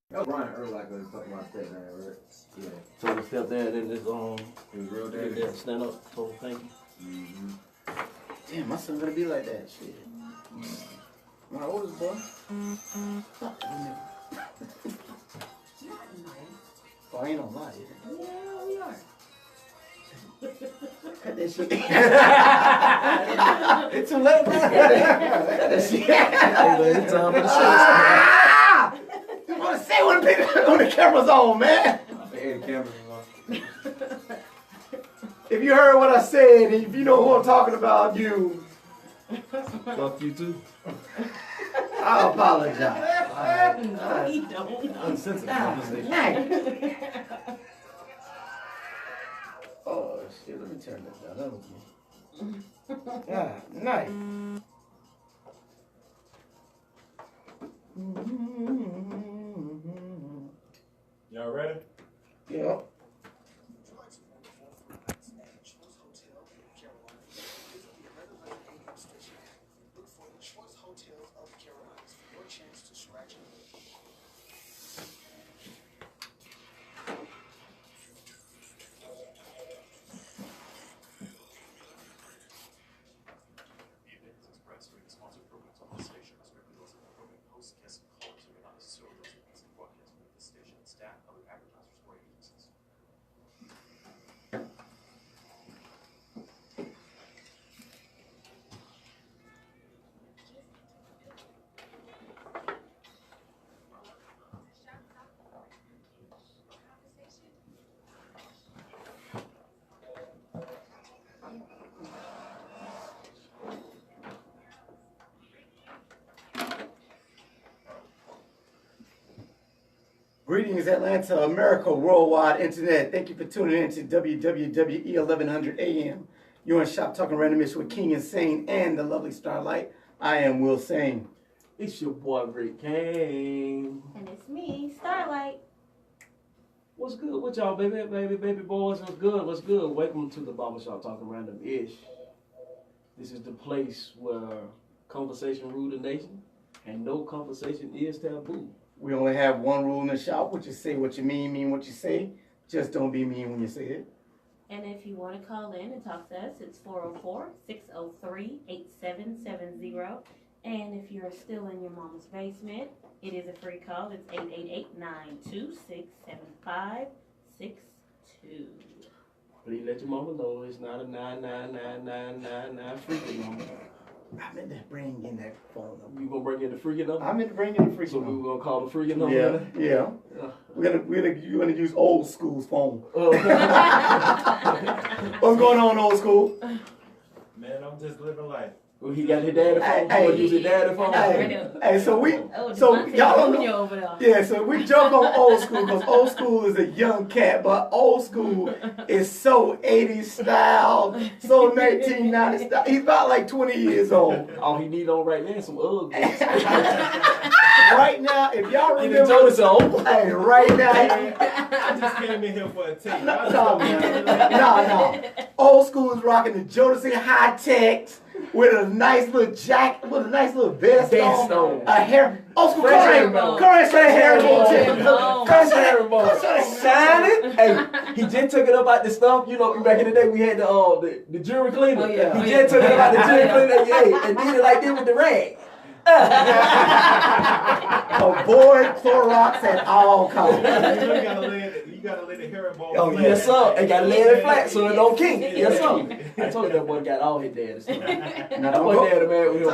That was Brian earlier, like talking about stepdad, right? Yeah. So the stepdad in this His real dad. stand up. So thank you. Damn, my son gonna be like that. Shit. My oldest boy. Oh, I ain't gonna lie. Yeah, we are. Cut that shit. It's too late, man. Cut that shit. It's time for the show. You wanna say when the camera's on, man? Hey, the camera's on. If you heard what I said, and if you know who I'm talking about, you. Fuck you too. I apologize. No, he don't. Unsensitive conversation. Oh shit, let me turn this down. That was me. Yeah, nice. Y'all ready? Yeah. Greetings, Atlanta, America, worldwide internet. Thank you for tuning in to WWWE 1100 AM. You're in Shop Talking Randomish with King Insane and the lovely Starlight. I am Will Sane. It's your boy Rick Kane. And it's me, Starlight. What's good with y'all, baby boys? What's good? What's good? Welcome to the Barbershop Talking Random-ish. This is the place where conversation rule the nation, and no conversation is taboo. We only have one rule in the shop, which is say what you mean what you say. Just don't be mean when you say it. And if you want to call in and talk to us, it's 404-603-8770. And if you're still in your mama's basement, it is a free call. It's 888-926-7562. Please let your mama know it's not a 9999999 freaking number. I meant to bring in that phone number. You gonna bring in the freaking number? I meant to bring in the freaking So number. we gonna call the freaking number? Yeah. You're gonna use old school's phone. What's going on, old school? Man, I'm just living life. Well, he got his daddy phone. Hey, Use his daddy phone. Hey, so y'all don't know. Over there. Yeah, so we joke on old school because old school is a young cat, but old school is so 80s style, so 1990s style. He's about like 20 years old. All he need on right now is some Ugg boots. Right now, if y'all He remember, told us so. hey, right now, I just came in here for a tape. no. Old school is rocking the Jodeci high techs with a nice little jacket, with a nice little vest on, a hair. Old school, current herringbone tip. Shining. Hey, he just took it up out the stuff. You know, back in the day we had the jewelry cleaner. Oh, yeah. He just took it up out the jewelry cleaner, and did it like this with the rag. Avoid Clorox at all costs. You gotta let the herringbone. Oh, yes, sir. And got to lay it flat so it don't kink. Yes, sir. I told you that boy got all his daddy stuff. That boy daddy man with him.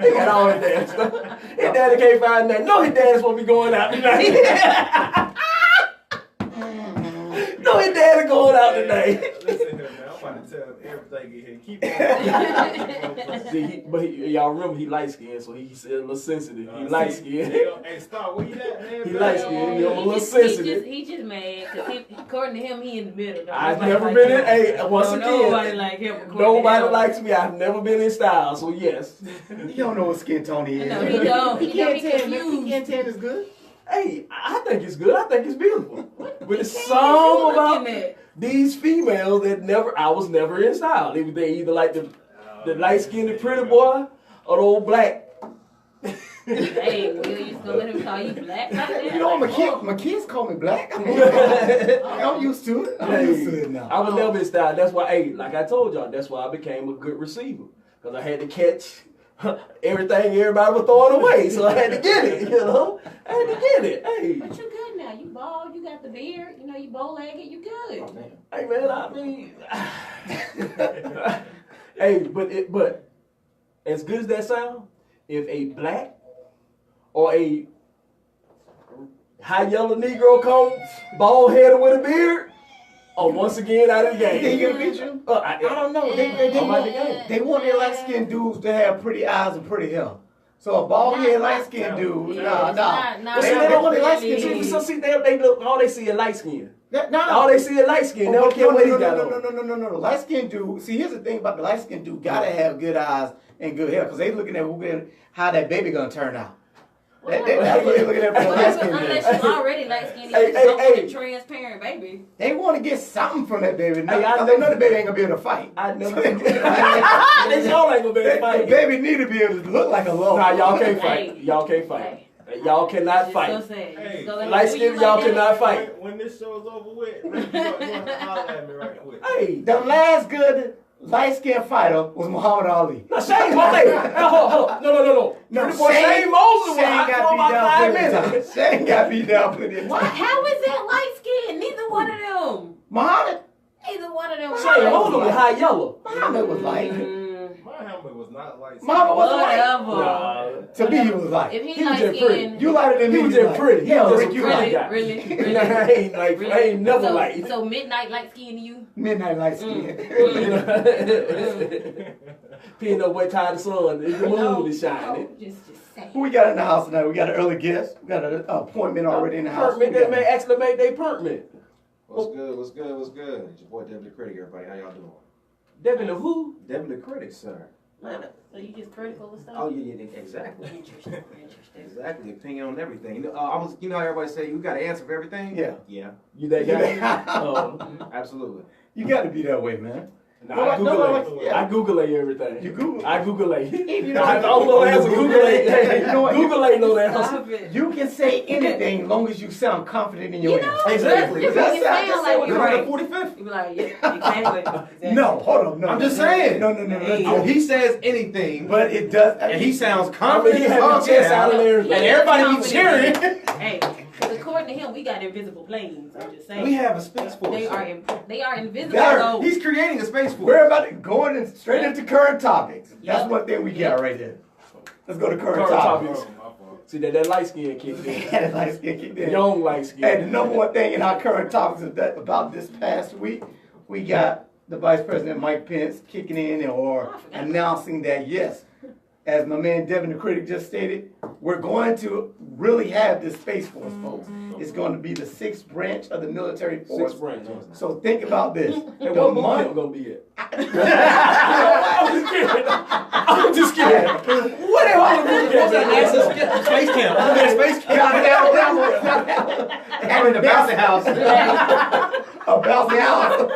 He got all his daddy stuff. His daddy can't find nothing. No, his daddy's supposed to be going out tonight. No, his daddy going out tonight. Listen here, man. I'm about to tell him everything in here. Keep on. Y'all remember he light skinned, so he's a little sensitive. He light skinned. Hey, Star, where you at, man? He light skinned. He's a little sensitive. He just mad because according to him, he in the middle. I've never been in. Hey, once again, nobody like him. Nobody likes me. I've never been in style, so yes. You don't know what skin tone he is. No, he don't. He can't tan. confused. He can't tan is good. Hey, I think it's good. I think it's beautiful. But it's What some you about looking at? these females that I was never in style. They either like the light skinned pretty boy or the old black. Hey, Will, you just gonna let him call you black like that? You know, my kids call me black. I'm used to it. I'm used to it now. I was never in style. That's why, hey, like I told y'all, that's why I became a good receiver. Because I had to catch everything everybody was throwing away. So I had to get it, you know? I had to get it. Hey. But you're good now. You bald, you got the beard, you know, you bow-legged, you good. Oh, man. Hey, man, I mean... hey, but as good as that sound, if a black or a high yellow Negro come bald headed with a beard, once again out of the game. They gonna beat you? I don't know. They want their light skinned dudes to have pretty eyes and pretty hair. So a bald head light skinned dude, nah. Well, see, they don't want their light skin. See, they look, all they see is light skin. All they see is light skin. They don't care what he got on. No. Light skinned dude. See, here's the thing about the light skinned dude. Gotta have good eyes and good hair, because they looking at how that baby gonna turn out. That's what they looking at for the light skinned dude. Unless you already light skinned, you just don't want a transparent baby. They want to get something from that baby. Now, they know the baby ain't gonna be able to fight. I know. They y'all ain't gonna be able to fight. The baby need to be able to look like a love. Nah, y'all can't fight. Y'all can't fight. Y'all cannot fight. So sad. Hey, light skinned, y'all cannot fight. When this show's over with, you want to holler at me right quick. Hey, The last good light-skinned fighter was Muhammad Ali. now Shane Moses. Hold on. No. Shane Moses was hot for about 5 minutes. Shane got beat down plenty of What? times. How is that light skin? Neither one of them. Muhammad Shane Moses was high yellow. Muhammad was light. My helmet was not like. Muhammad was light. Whatever. To me, he was light. If He he was light just pretty. skin, You lighter than me. He was you just light. pretty. He Yeah, was Rick, just you pretty. light. really. I ain't never light. So midnight light skin to you? Midnight light skin. Depending on what time the sun, the moon is shining. Just say. Who we got in the house tonight? We got an early guest. We got an appointment already in the house. Permit, they may actually make their permit. What's good? It's your boy Devin the Critic, everybody. How y'all doing? Devin the who? Devin the Critic, sir. Man, So you just critical of stuff? Oh, yeah, exactly. Interesting. Exactly, opinion on everything. How everybody say you got an answer for everything? Yeah. Yeah, you that guy? absolutely. You got to be that way, man. Nah, Well, I Google yeah. I Google everything. You Google? I Google You know, I don't know the answer. Google You know what? Google ain't know the answer. Stop it. You can say anything as long as you sound confident in your You know, answer. Exactly. You That's can sound like you're right. 45th. You be like, yeah, exactly. No, hold on. No, I'm just saying. No. Oh, he says anything, But it does. and he sounds I mean, confident he as had fuck. the chest out of there. And everybody be cheering. Hey, because according to him, we got invisible planes. I'm just saying. We have a space force. They are invisible. There. though. He's creating a space force. We're about to go straight into current topics. That's Yep. one thing we got right there. Let's go to current Current topics. topics. See that light skin kicked in. And light skin kicked in. Young light skin. And the number one thing in our current topics is that about this past week, we got the Vice President Mike Pence kicking in or announcing that yes, as my man Devin the Critic just stated, we're going to really have this Space Force, folks. It's going to be the 6th branch of the military force. 6 branch. So think about this. Hey, The what boot month- camp gonna be at? I'm just kidding. What the hell boot camp at? Space camp. Look at space camp. And in the bouncy house. A bouncy house.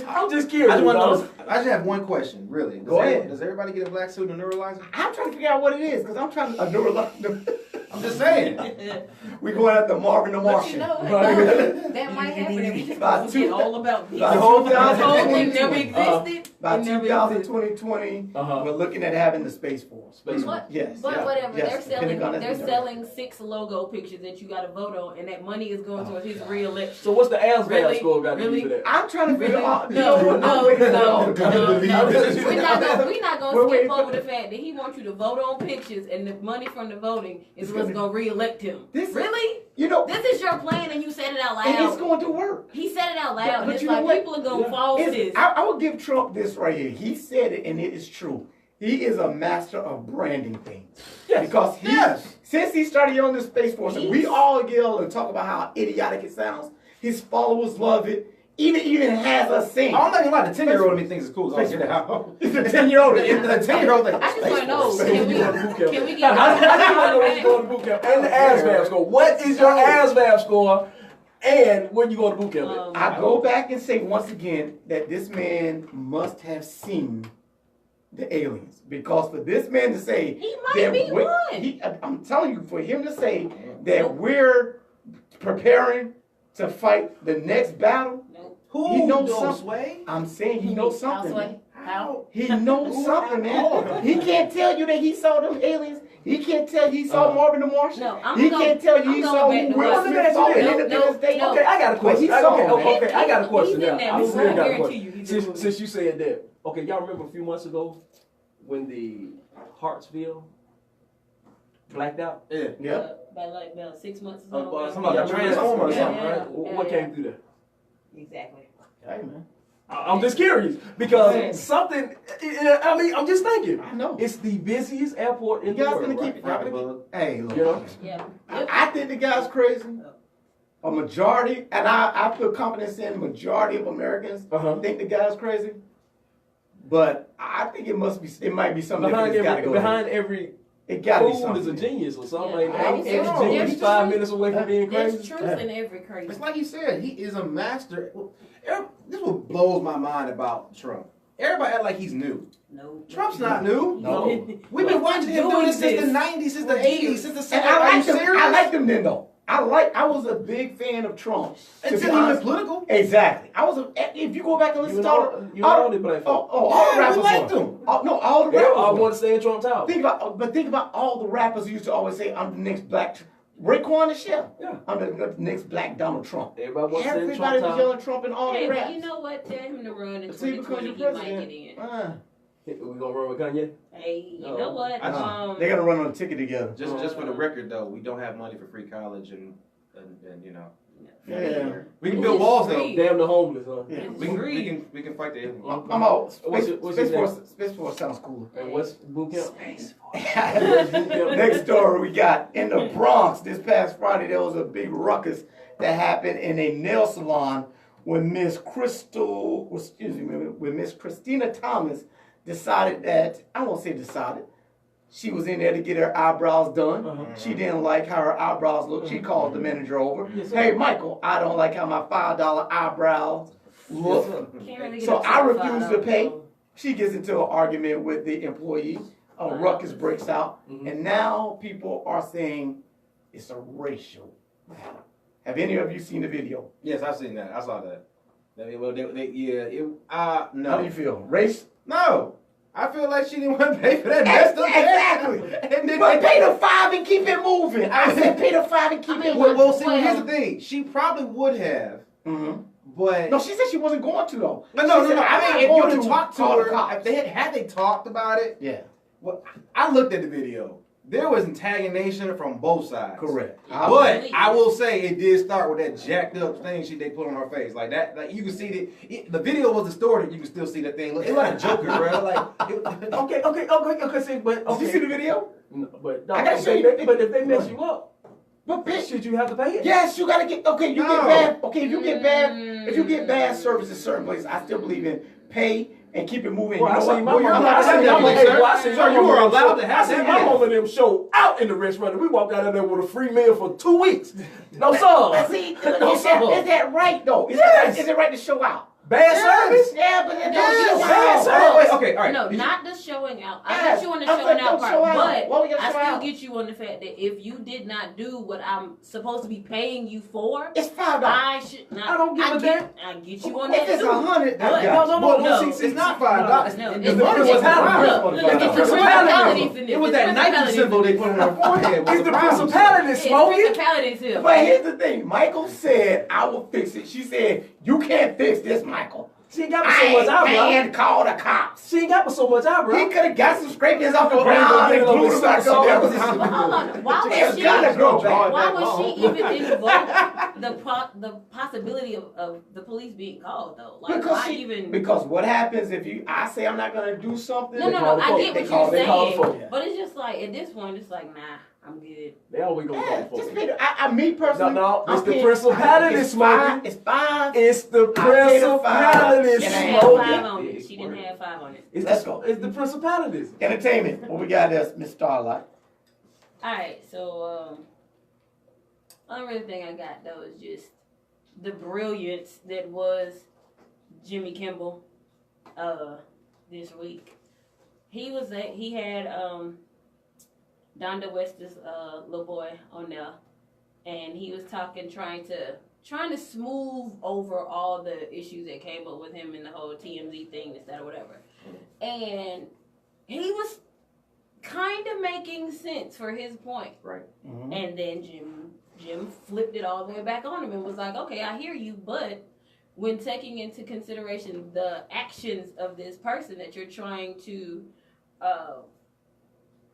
I'm just curious. I just want to dog. know. I just have one question, really. Go ahead. Does everybody get a black suit and a neuralizer? I'm trying to figure out what it is because I'm trying to I'm just saying. we going at the Marvin the But you Martian. know, that might happen if we just About forget two- all about this. about The whole thing never 2020. existed. By It never 2020, Uh-huh. we're looking at having the Space Force. Space What? Yes. But yeah, whatever, yes, they're the selling. Pentagon has They're been selling 6 logo pictures that you got to vote on, and that money is going towards his reelection. So what's the ASVAB Really? score got to Really? do for that? I'm trying to figure Really? out. No. We're not gonna Wait. skip over the fact that he wants you to vote on pictures, and the money from the voting is what's gonna reelect him. This- Really? You know, This is your plan, and you said it out and it's loud. going to work. He said it out loud, But and it's you know like what? people are gonna fall for this. I will give Trump this right here. He said it, and it is true. He is a master of branding things. Yes. Because since he started on this Space Force, and we Yes. all yell and talk about how idiotic it sounds, his followers love it. Even has us sing. I'm not gonna lie, the 10-year-old in me thinks it's cool. So I'll get it out. It's a 10-year-old. The 10-year-old thing. I just want to know, Space can we Force. get I just want to know when you more? going to boot camp and the ASVAB score. What is your ASVAB score and when you going to boot camp at? I go back and say once again that this man must have seen the aliens. Because for this man to say He might be one. I'm telling you, for him to say that we're preparing to fight the next battle, Nope. he knows knows something. Sway? I'm saying he knows something. Houseway. How? He knows something, man. He can't tell you that he saw them aliens. He can't tell you he saw Marvin the Martian. No, he can't tell you he saw back to Will what- Smith saw in No, Independence Day. no. Okay, I got a question. He saw him, Okay, I got a question He's in now. that I movie. really I got a guarantee question. you he's in the movie. Since you said that, okay, y'all remember a few months ago when the Hartsville blacked out? Yeah. Yeah. By like about 6 months or so. Something about Yeah, a transformer or yeah, something, yeah. right? What came through there? Exactly. Hey, man. I'm just curious because Man. something. I mean, I'm just thinking. I know. It's the busiest airport in You the guys world. gonna Right? keep Hey, look. You know? Yeah. I think the guy's crazy. A majority, and I put confidence in majority of Americans think the guy's crazy. But I think it might be something Behind that's gotta go. behind every It gotta be fool something. is a genius or something. Yeah. Like, Yeah. ain't Yeah. every genius There's 5 truth. minutes away from being There's crazy. truth in every crazy. It's like you said, he is a master. This is what blows my mind about Trump. Everybody act like he's new. No. Trump's not new. No. We've been watching him do doing this since this the 90s, since the for 80s, years. since the And 70s. I Are you like them. serious? I like them then though. I was a big fan of Trump. To be Until he went honest. political. Exactly. If you go back and listen to all the You know they play for. all the Yeah, rappers we liked won. them. All the They rappers all won. want to stay in Trump Tower. Think about all the rappers who used to always say, "I'm the next black." Raekwon and Chef. Yeah. I'm the next black Donald Trump. Everybody wants to stay in Trump Everybody was Tower. yelling Trump and all Hey, the but raps. you know what? Tell him to run in Until he becomes 2020. your He might president. get in. We gonna run with Kanye? Hey, you No. know what? They gotta run on a ticket together. Just for the record though, we don't have money for free college and you know. Yeah. We can build walls though. Free. Damn the homeless, huh? Yeah. We can fight the aliens. I'm out. What's Space your Force sounds cooler. And what's boot camp? Next story we got in the Bronx this past Friday. There was a big ruckus that happened in a nail salon when Miss Christina Thomas decided that she was in there to get her eyebrows done. She didn't like how her eyebrows looked. She called the manager over. Yes, sir. Hey, Michael, I don't like how my $5 eyebrows look. Can't really get So up I to refuse to $5, pay. so- She gets into an argument with the employee. A ruckus breaks out, and now people are saying it's a racial matter. Have any of you seen the video? Yes, I've seen that. I saw that. No. How do you feel? Race? No. I feel like she didn't want to pay for that messed up Exactly. And then But pay the $5 and keep it moving. I said pay the $5 and keep it moving. well, see, here's the thing. She probably would have, but No, she said she wasn't going to though. no. She said, I I'm mean, if not you going would have talked to call the her, cops. if they had they talked about it, Yeah, well, I looked at the video. There was antagonization from both sides. correct. But I will say it did start with that jacked up thing they put on her face. Like that, like you can see the video was distorted, you can still see that thing. It looked like a Joker, bro. Like Okay. See, but Did you see the video? No, but no, I gotta if show they, you. but if they mess you up, But bitch, should you have to pay it? yes, you gotta get okay. You No. get bad. Okay, if you get bad service in certain places, I still believe in pay and keep it moving. Well, You know I what? seen my Well, you're mama. not I seen that my way, mama. sir. Well, I seen Sir, my you mama were them allowed show- to have I seen that my meal. mama and them show out in the restaurant. And we walked out of there with a free meal for 2 weeks. No But sir. see, No is sir. that right though? Yes. Is it right to show out? Bad service. Yeah, but it don't Yes. show Yes. out. Oh, wait, okay, all right. No, not the showing out. I Yes. got you on the I'm showing like, out don't show part, out. Why we but gotta I show still out? get you on the fact that if you did not do what I'm supposed to be paying you for, It's $5. I should not. I don't give a damn. I get you on If that it's too. $100, But- No. It's not $5. No, It's it's the money was principality. Look, It's the it's the principality. principality for It was that Nike symbol they put on her forehead. It's the principality, It's Smokey. principalities here. But here's the thing. Michael said, I will fix it. She said, you can't fix this, Michael. She ain't got me I so much ain't eyebrow. paying, call the cops. She ain't got me so much He eyebrow. could have got some scrapings off the Go ground down, and get a glued little it back salt. up. Well, hold on. Why It's was she? gotta grow back. Why was she even invoke the possibility of the police being called though? Like why even? Because what happens if I say I'm not gonna do something? No, call the I folks. get They what call- you're they call the saying, folks. Yeah. but it's just like at this point, it's like nah, I'm good. They always gonna Yeah, call just for pay it. the, me personally. No, it's I'm the paying- principality, it's Smokey. fine. It's fine. It's the I paid the principality, $5. She And didn't have Smokey. 5 on it. She didn't have 5 on it. Let's go. It's the principalities. Entertainment. What we got there, Miss Starlight? All right, so only real thing I got though is just the brilliance that was Jimmy Kimmel this week. he had Donda West's little boy on there, and he was trying to smooth over all the issues that came up with him and the whole TMZ thing, this, that, or whatever. And he was kind of making sense for his point. Right. Mm-hmm. And then Jim flipped it all the way back on him and was like, okay, I hear you, but when taking into consideration the actions of this person that you're trying to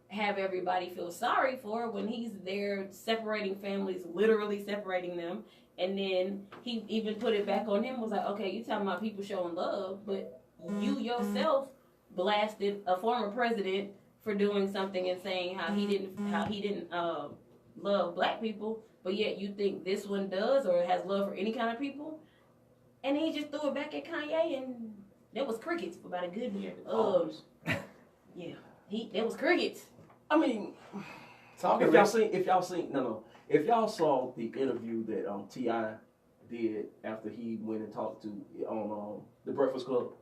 have everybody feel sorry for, when he's there separating families, literally separating them, and then he even put it back on him, was like, okay, you talking about people showing love, but you yourself blasted a former president for doing something and saying how he didn't love black people, but yet you think this one does or has love for any kind of people. And he just threw it back at Kanye, and there was crickets for about a good there was crickets. I mean, if y'all saw the interview that T.I. did after he went and talked to on the Breakfast Club.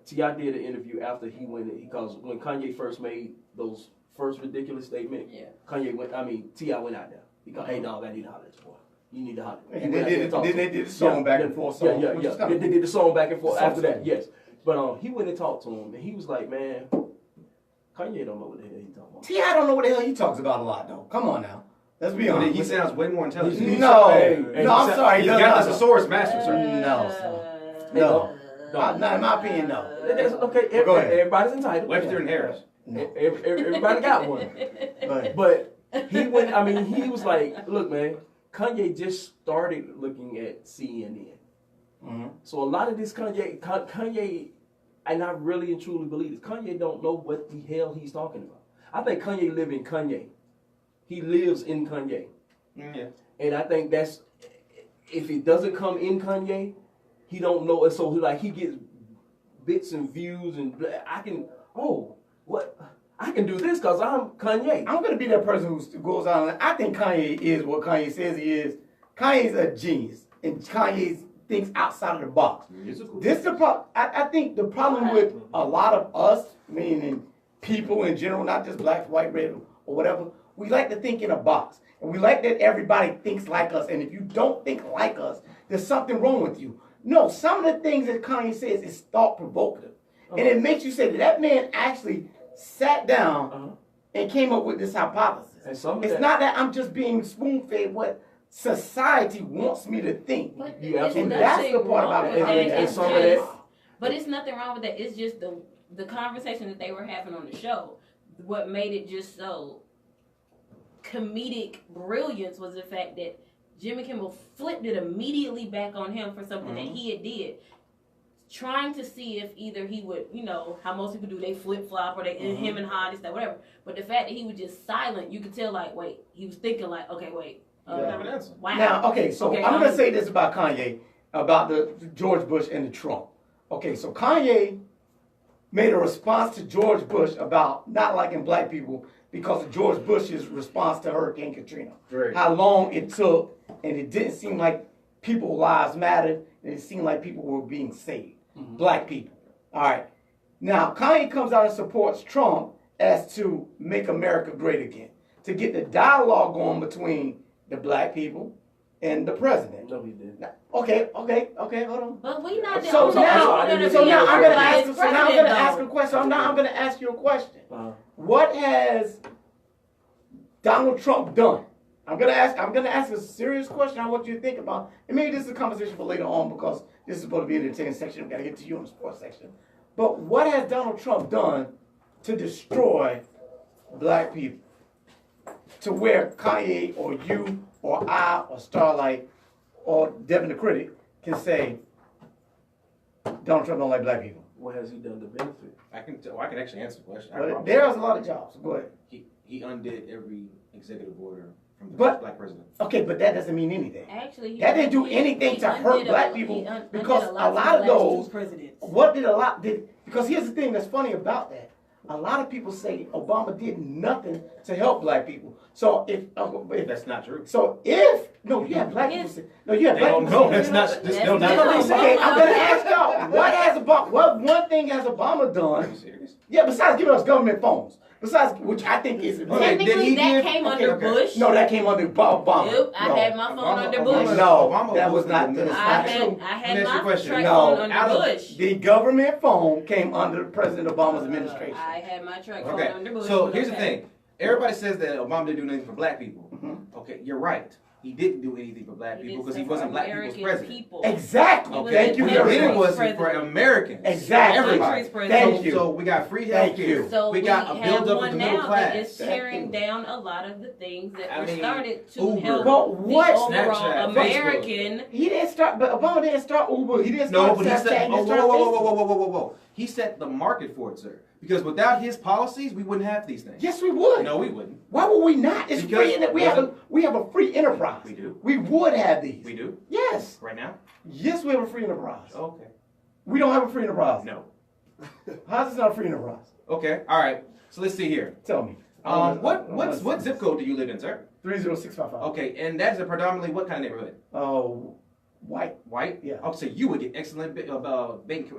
T.I. did an interview after he went, because when Kanye first made those first ridiculous statements, T.I. went out there. He go, hey dog, I need to holler at you, boy. You need to holler. And they did the song back and forth. They did the song back and forth after that, yes. But he went and talked to him, and he was like, man, Kanye don't know what the hell he talking about. T.I. don't know what the hell he talks about a lot, though. Come on now. Let's be honest. He sounds way more intelligent. No, I'm sorry. He's got the thesaurus master, sir. No. Not in my opinion, no. That's okay. Go ahead. Everybody's entitled. Webster and Harris. No. Everybody got one. But he went, he was like, look, man, Kanye just started looking at CNN. Mm-hmm. So a lot of this Kanye, and I really and truly believe this, Kanye don't know what the hell he's talking about. I think Kanye lives in Kanye. He lives in Kanye. Yeah. And I think that's, if it doesn't come in Kanye, he don't know it. So he gets bits and views and I can do this because I'm Kanye. I'm going to be that person who goes on. I think Kanye is what Kanye says he is. Kanye's a genius. And Kanye thinks outside of the box. This the problem. I think the problem with a lot of us, meaning people in general, not just blacks, white, red, or whatever, we like to think in a box. And we like that everybody thinks like us. And if you don't think like us, there's something wrong with you. No, some of the things that Kanye says is thought-provocative. And it makes you say that man actually sat down and came up with this hypothesis. It's not that I'm just being spoon-fed what society wants me to think. And that's the part about it. But it's nothing wrong with that. It's just the conversation that they were having on the show. What made it just so comedic brilliance was the fact that Jimmy Kimmel flipped it immediately back on him for something that he had did. Trying to see if either he would, how most people do, they flip-flop or they him and hide this, that, whatever. But the fact that he was just silent, you could tell, he was thinking okay, wait. Wow. Now, okay, so I'm going to say this about Kanye, about the George Bush and the Trump. Okay, so Kanye made a response to George Bush about not liking black people because of George Bush's response to Hurricane Katrina. Right. How long it took, and it didn't seem like people's lives mattered, and it seemed like people were being saved. Black people. All right. Now, Kanye comes out and supports Trump as to make America great again, to get the dialogue going between the black people and the president. No, he didn't. Okay, hold on. But we not the So only now I'm going to ask a question. I'm going to ask you a question. What has Donald Trump done? I'm gonna ask a serious question. I want you to think about, and maybe this is a conversation for later on because this is supposed to be an entertaining section. We gotta get to you in the sports section. But what has Donald Trump done to destroy black people? To where Kanye or you or I or Starlight or Devin the Critic can say Donald Trump don't like black people. What has he done to benefit? I can actually answer the question. But there's a lot of jobs. Go ahead. He undid every executive order from the black president. Okay, but that doesn't mean anything. Actually, that didn't do anything to hurt black people because a lot of those. Because here's the thing that's funny about that. A lot of people say Obama did nothing to help black people. So if that's not true. So if No, you have black Yes. people. No, you have They black don't people. know. That's not. This, no, That's not what they different. say. Okay, I'm gonna ask y'all. What one thing has Obama Are you done? serious? Yeah, besides giving us government phones. Besides, which I think is Okay, did Technically, he that give- came okay, under okay. Bush. no, that came under Obama. Yep, I No. had my phone Obama- under Obama- Bush. No, Obama that was was not. the That's minister. I not true. had Let me ask you a my question. track No, phone out under of Bush. The government phone came under President Obama's administration. I had my track phone Okay, under Bush. so but here's the okay. thing. Everybody says that Obama didn't do anything for black people. Mhm. Okay, you're right. He didn't do anything for black He people did because he stuff wasn't for black people's American president. people. Exactly. He was Thank the you What very he did much. was for President. Americans. Exactly. Everybody. Country's president. Thank you. So we got free Thank health you. care. So we we got a have build up of one the middle now that class. is tearing down a lot of the things that I were mean, started to Uber. help But the what- overall Snapchat, American. He didn't start, but Obama didn't start Uber. He didn't No, start but he Snapchat. said, He oh, didn't start Facebook. He set the market for it, sir. Because without his policies, we wouldn't have these things. Yes, we would. No, we wouldn't. Why would we not? It's Because free. We have a free enterprise. We do. We would have these. We do. Yes. Right now? Yes, we have a free enterprise. Okay. We don't have a free enterprise. No. How's this not a free enterprise? Okay. All right. So let's see here. Tell me. What zip code do you live in, sir? 30655. Okay, and that's a predominantly what kind of neighborhood? Oh, white. White? Yeah. Okay, so you would get excellent bank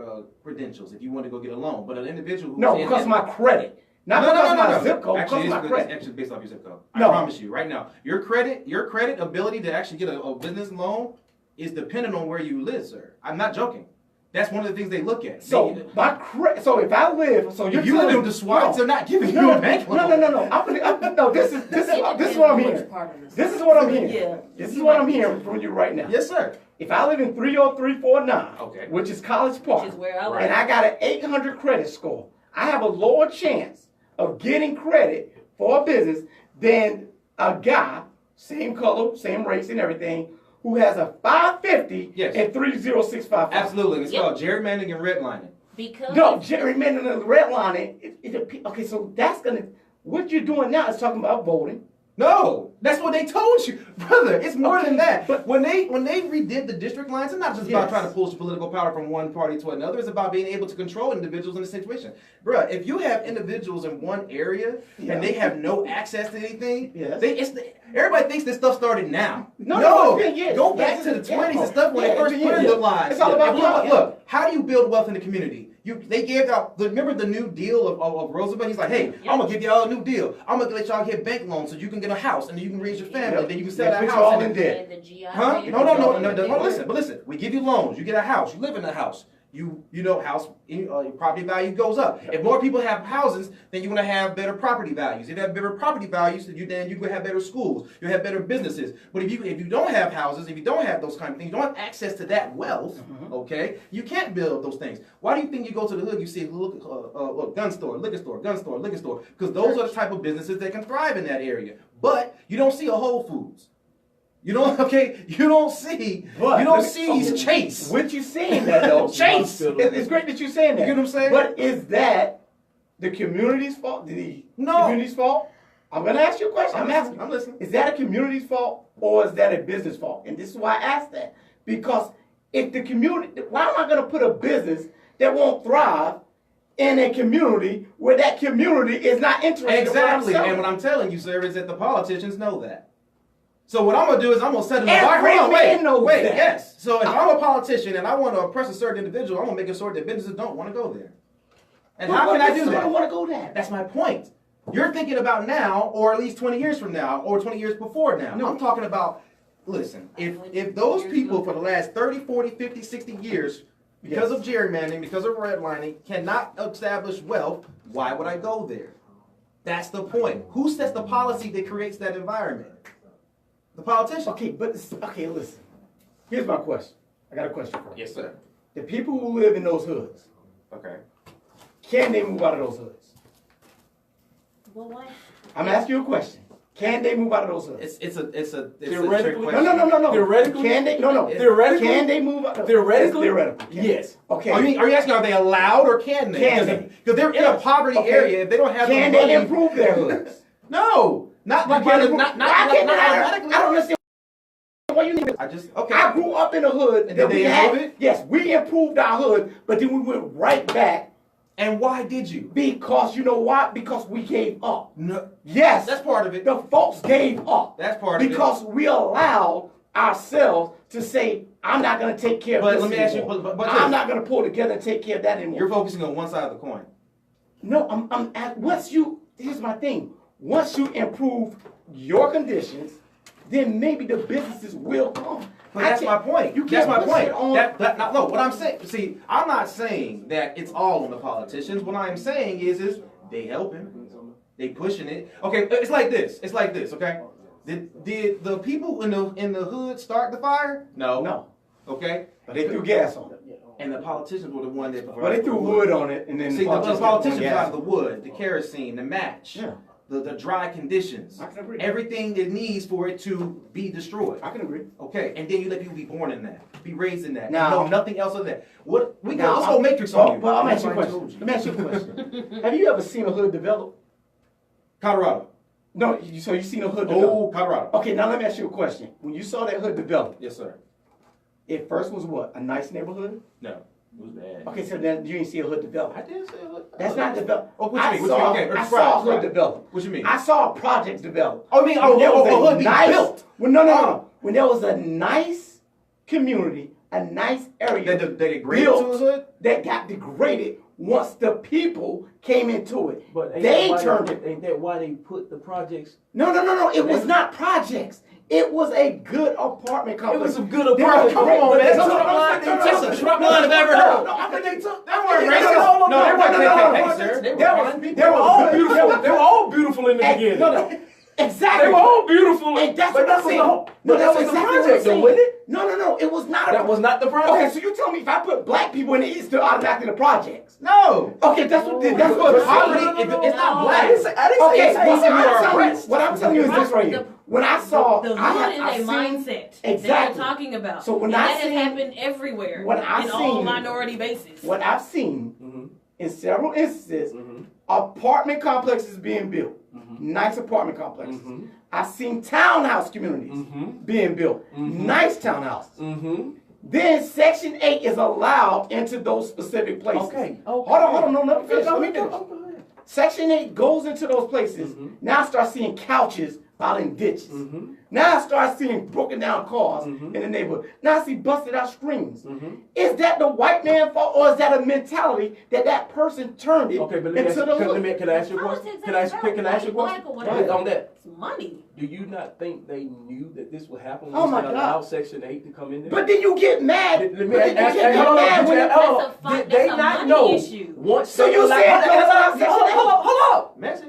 credentials if you want to go get a loan. But an individual who No, because of my credit. Not because of my zip code. Actually, Because of my it's credit. actually based off your zip code. No. I promise you, right now, your credit ability to actually get a business loan is dependent on where you live, sir. I'm not joking. That's one of the things they look at. So my credit. So if I live, so you're if you live telling in me the Swats, they're not giving you No, a bank loan. No. This is what I'm hearing. This is what I'm hearing. Yeah. This is what I'm hearing from you right now. Yes, sir. If I live in 30349, Okay. which is College Park, Which is where I live. and I got an 800 credit score, I have a lower chance of getting credit for a business than a guy, same color, same race, and everything, who has a 550 Yes. and 30655. Absolutely. And it's Yep. called gerrymandering and redlining. Because No, gerrymandering and redlining. Okay, so that's gonna. What you're doing now is talking about voting. No, that's what they told you, brother. It's more Okay, than that. but- when they redid the district lines, it's not just about Yes. trying to push political power from one party to another. It's about being able to control individuals in a situation, bruh. If you have individuals in one area Yeah. and they have no access to anything, Yes. everybody thinks this stuff started now. No, it's been years. Go back Yes, to the it's- 20s and yeah. stuff when Yeah, they first it's put in been the years. lines. It's all about If you power. look, how do you build wealth in the community? They gave out, remember the new deal of Roosevelt? He's like, hey, I'm going to give y'all a new deal. I'm going to let y'all get bank loans so you can get a house and then you can raise your family. Yep. Then you can They sell that put you house. all and in debt. and the GI Huh? Bill. No, listen. We give you loans. You get a house. You live in a house. You know, your property value goes up. If more people have houses, then you're gonna have better property values. If you have better property values, then you're gonna have better schools. You'll have better businesses. But if you don't have houses, if you don't have those kind of things, you don't have access to that wealth. Okay, you can't build those things. Why do you think you go to the hood? You see gun store, liquor store, because those are the type of businesses that can thrive in that area. But you don't see a Whole Foods. You don't. Okay. You don't see. But you don't see Chase. What you saying that though? Chase. It's great that you're saying that. You get what I'm saying? But is that the community's fault? No. Community's fault? I'm gonna ask you a question. I'm asking. I'm listening. Is that a community's fault or is that a business fault? And this is why I asked that. Because if the community, why am I gonna put a business that won't thrive in a community where that community is not interested Exactly. in what I'm And what selling? I'm telling you, sir, is that the politicians know that. So what I'm gonna do is I'm gonna set an Every man knows wait, that. yes. So if I'm a politician and I want to oppress a certain individual, I'm gonna make it sure that businesses don't want to go there. And how can I do I don't that? want to go there. That's my point. You're thinking about now, or at least 20 years from now, or 20 years before now. No. I'm talking about, listen, if those people for the last 30, 40, 50, 60 years, because of gerrymandering, because of redlining, cannot establish wealth, why would I go there? That's the point. Who sets the policy that creates that environment? The politician. Okay, listen. Here's my question. I got a question for you. Yes, sir. The people who live in those hoods, Okay. can they move out of those hoods? Well, why? I'm asking you a question. Can they move out of those hoods? It's a trick Theoretically- question. No. Theoretically? Can they? No. Theoretically? Can they move out? Theoretically? Yes, theoretically. Can. Yes. Okay. Are you asking, are they allowed or can they? Can they? Because they're in a poverty Okay. area. If they don't have Can the money, they improve their hoods? No, not Why can't they- not why can't they? automatically. I don't understand. Why you need? I just okay. I grew up in a hood And that did we they had. improve it? Yes, we improved our hood, but then we went right back And why did you? Because you know why? Because we gave up. No. Yes. That's part of it. The folks gave up. That's part of it. Because we allowed ourselves to say, I'm not going to take care of But this let me ask you, anymore. but I'm not going to pull together and take care of that anymore. You're focusing on one side of the coin. No, I'm at, here's my thing. Once you improve your conditions, then maybe the businesses will come. But that's my point. You That's can't my push point. it on. No, what I'm saying, see, I'm not saying that it's all on the politicians. What I'm saying is they helping, they pushing it. Okay, it's like this. It's like this. Okay, did the people in the hood start the fire? No. No. Okay, But they threw gas on it. and the politicians were the one that. Well, they threw wood on it, and then See, the politicians gas. provided the wood, the kerosene, the match. Yeah. The dry conditions, I can agree. everything it needs for it to be destroyed. I can agree. Okay, and then you let people be born in that, be raised in that. Now- No, nothing else other than that. What we Now, go? Let's go Matrix on you. Well, I'm That's asking you a what I question. told you. Let me ask you a question. Have you ever seen a hood develop? Colorado. No, so you seen a hood develop? Oh, Colorado. Okay, now let me ask you a question. When you saw that hood develop, Yes, sir. it first was what? A nice neighborhood? No, it was bad. Okay, so then you didn't see a hood develop. I did say That's not develop. Oh, what you I mean? What saw, you mean? Okay, I right, saw a hood right. develop. What you mean? I saw a project develop. Oh, you mean When there was a hood a being nice, built? Well, no. When there was a nice community, a nice area That they degraded to built his hood? that got degraded once the people came into it. But They turned it. Ain't that why they put the projects? No. It was not projects. It was a good apartment complex. It was a good There apartment. was Come great- on, man. That's That's a a Trump Trump line. line. That's a Trump line I've ever heard. No, I think they took. They weren't racist. No, they weren't KKK, sir. They were all beautiful. They were all beautiful in the beginning. No. Exactly. They were all beautiful. And that's but what I'm that was the saying. whole. No, But that's that was the exactly what I'm project, though, saying. wasn't it? No. It was not. That was not the project. Okay, so you tell me if I put black people in the East, they're automatically the projects. No. Okay, that's what Poverty, poverty. it's not No. black. I didn't say Okay, say well, you were I'm telling you, oppressed. what I'm telling you is this right here. When I saw, the I hood is have a seen mindset exactly. that they're talking about. So when and I that seen- has happened everywhere when I in all seen- minority bases. what I've seen Mhm. in several instances, Mhm. apartment complexes being built, nice apartment complexes. Mhm. I've seen townhouse communities Mhm. being built, nice townhouses. Mm-hmm. Then Section 8 is allowed into those specific places. Okay. Hold on, no, let me finish. Let me finish. Go ahead. Section 8 goes into those places. Now I start seeing couches out in ditches. Mhm. Now I start seeing broken down cars in the neighborhood. Now I see busted out screens. Is that the white man fault, or is that a mentality that person turned it Okay, but let me into ask, the can, hood? can I ask you a question? Politics Can I ain't ask, can I ask you a black question? or Go ahead, whatever. on that. It's money. Do you not think they knew that this would happen Oh once my they God. allowed Section 8 to come in there? But then you get mad. Let me But then you ask, get hold on, mad when That's hold a on. fun- Did they that's a not money know issue. once So they you allowed- saying they allowed Section 8? hold up. Message.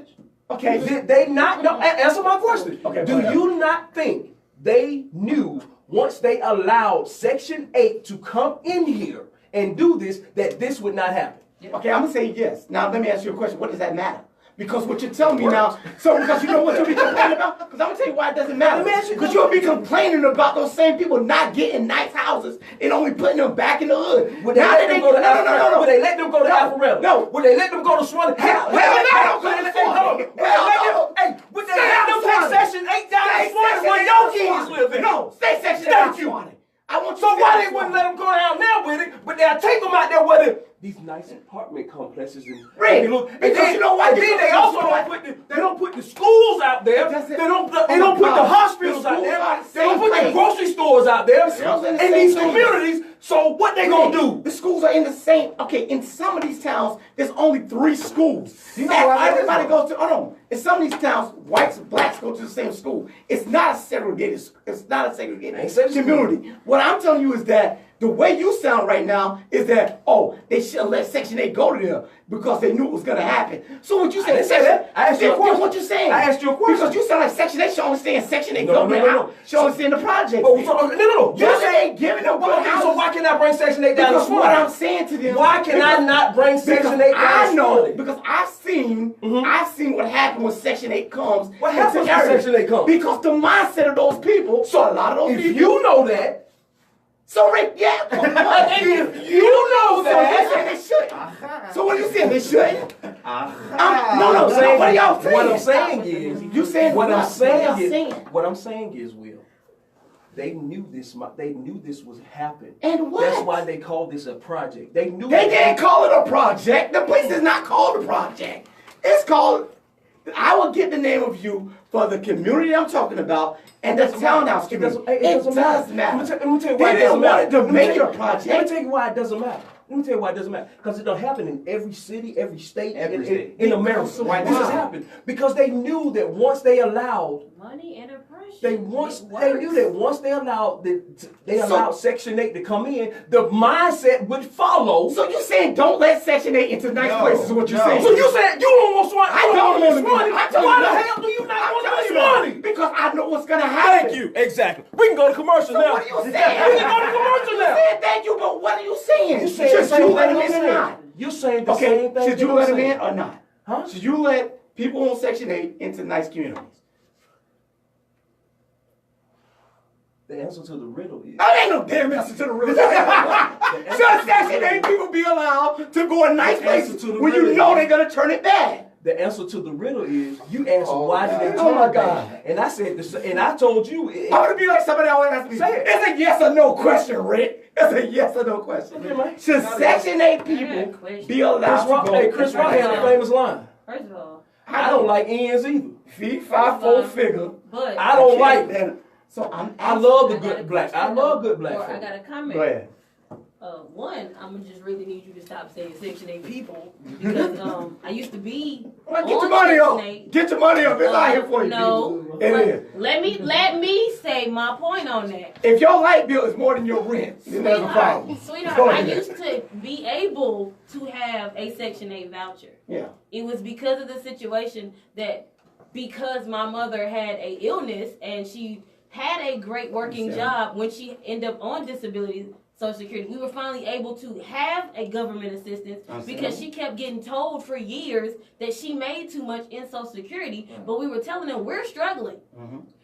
Okay. Did they not know? Answer my question. Okay, Do go ahead. you not think they knew once they allowed Section 8 to come in here and do this, that this would not happen? Okay, I'm gonna say yes. Now let me ask you a question. What does that matter? Because what you're telling me now, so because you know what you'll be complaining about? Because I'm gonna tell you why it doesn't matter. Let me ask you- Because you'll be complaining about those same people not getting nice houses and only putting them back in the hood. Would they Now let that them go to Alpharetta? no. Would they let them go to No, Alpharetta? no. Would they let them go to Swanee? Hell no, Would they let don't go them- to hey, Swanee. hold on. Would they Hell let no. them- hey, would they Stay let out them of take Swanee. Section 8 down to Swanee where your kids live in? No, stay Section 8 Thank out you. Swanee. I want you So to why stay they wouldn't Swanee. let them go down there with it, but they'll take them out there where these nice apartment complexes and Rick, and because you know why? And then they also don't put the schools out there. That's it. They don't Oh they my don't put the God. hospitals The out schools there. are the They don't same put the place. grocery stores out there schools are in the same these place. communities. So what they gonna do? The schools are in the same. Okay, in some of these towns, there's only 3 schools. You know where I live Everybody from. goes to. Hold on. In some of these towns, whites and blacks go to the same school. It's not a segregated. It's not a segregated Ain't said it's community. What I'm telling you is that the way you sound right now is that they should have let Section 8 go to them because they knew it was gonna happen. So what you I saying? didn't say that. I asked you a Then question. what you saying? I asked you a question. Because you sound like Section 8 should only stay in Section 8 No, government. no. Should only stay in the project. Oh, so, no. You ain't giving them good Okay, so houses. why can't I bring Section 8 down to Because what I'm Swanee? saying to them. Why can I not bring Section 8 down I to know Swanee? because I've seen what happened when Section 8 comes. What happens into when areas. Section 8 comes? Because the mindset of those people. So a lot of those If people. you know that, So Rick, yeah. if you know So you that, saying they shouldn't. So what are you saying? They shouldn't. No. what What are y'all saying? what I'm saying is, You saying what I'm what y'all saying is, saying? what I'm saying is, Will, They knew this. They knew this was happening. And what? That's why they called this a project. They knew. They didn't call it a project. The place is not called a project. It's called. I will get the name of you for the community I'm talking about and the townhouse community. It does matter. Let me tell you why They it doesn't didn't want it matter. to make it a project. Let me tell you why it doesn't matter. Let me tell you why it doesn't matter. Because it don't happen in every city, every state, in America. Why this has happened? Because they knew that once they allowed money and oppression. they knew that once they allowed Section 8 to come in, the mindset would follow. So you're saying don't let Section 8 into nice places is what you're saying? So you said you don't want Swanee. I don't want Swanee. Why the hell do you not want Swanee? Because I know what's gonna happen. Thank you. Exactly. We can go to commercial So now. what are you saying? We can go to commercial now. You said thank you, but what are you saying? You saying Should you let him in or not? You're saying the Okay, same thing. should you let him in or not? Huh? Should you let people on Section 8 into nice communities? The answer to the riddle is. I ain't no damn answer to the riddle. Should Section 8 people be allowed to go in nice places when you know they're going to turn it bad? The answer to the riddle is you answered why did they turn Oh my it God. bad? And I said and I told you. I'm going to be like somebody always asks me. Say it. It's a yes or no question, Rick. It's a yes or no question. Okay, man. Should Section 8 people be allowed to go? Chris Rock had a famous line. First of all, I don't like ends either. Feet 5'4" figure. but I don't like that. that. So I'm I love the I got a good black. I question, love though, good black or I folk. got a comment. Go ahead. One, I'm gonna just really need you to stop saying Section 8 people because I used to be Well, get on your money Section up. 8. Get your money up. It's out here for you. No, people. It is. let me say my point on that. If your light bill is more than your rent, then there's a problem. Sweetheart, Go I ahead. used to be able to have a Section 8 voucher. Yeah. It was because of the situation that because my mother had a illness and she had a great working job when she ended up on disability Social Security, we were finally able to have a government assistance because she kept getting told for years that she made too much in Social Security, but we were telling them we're struggling.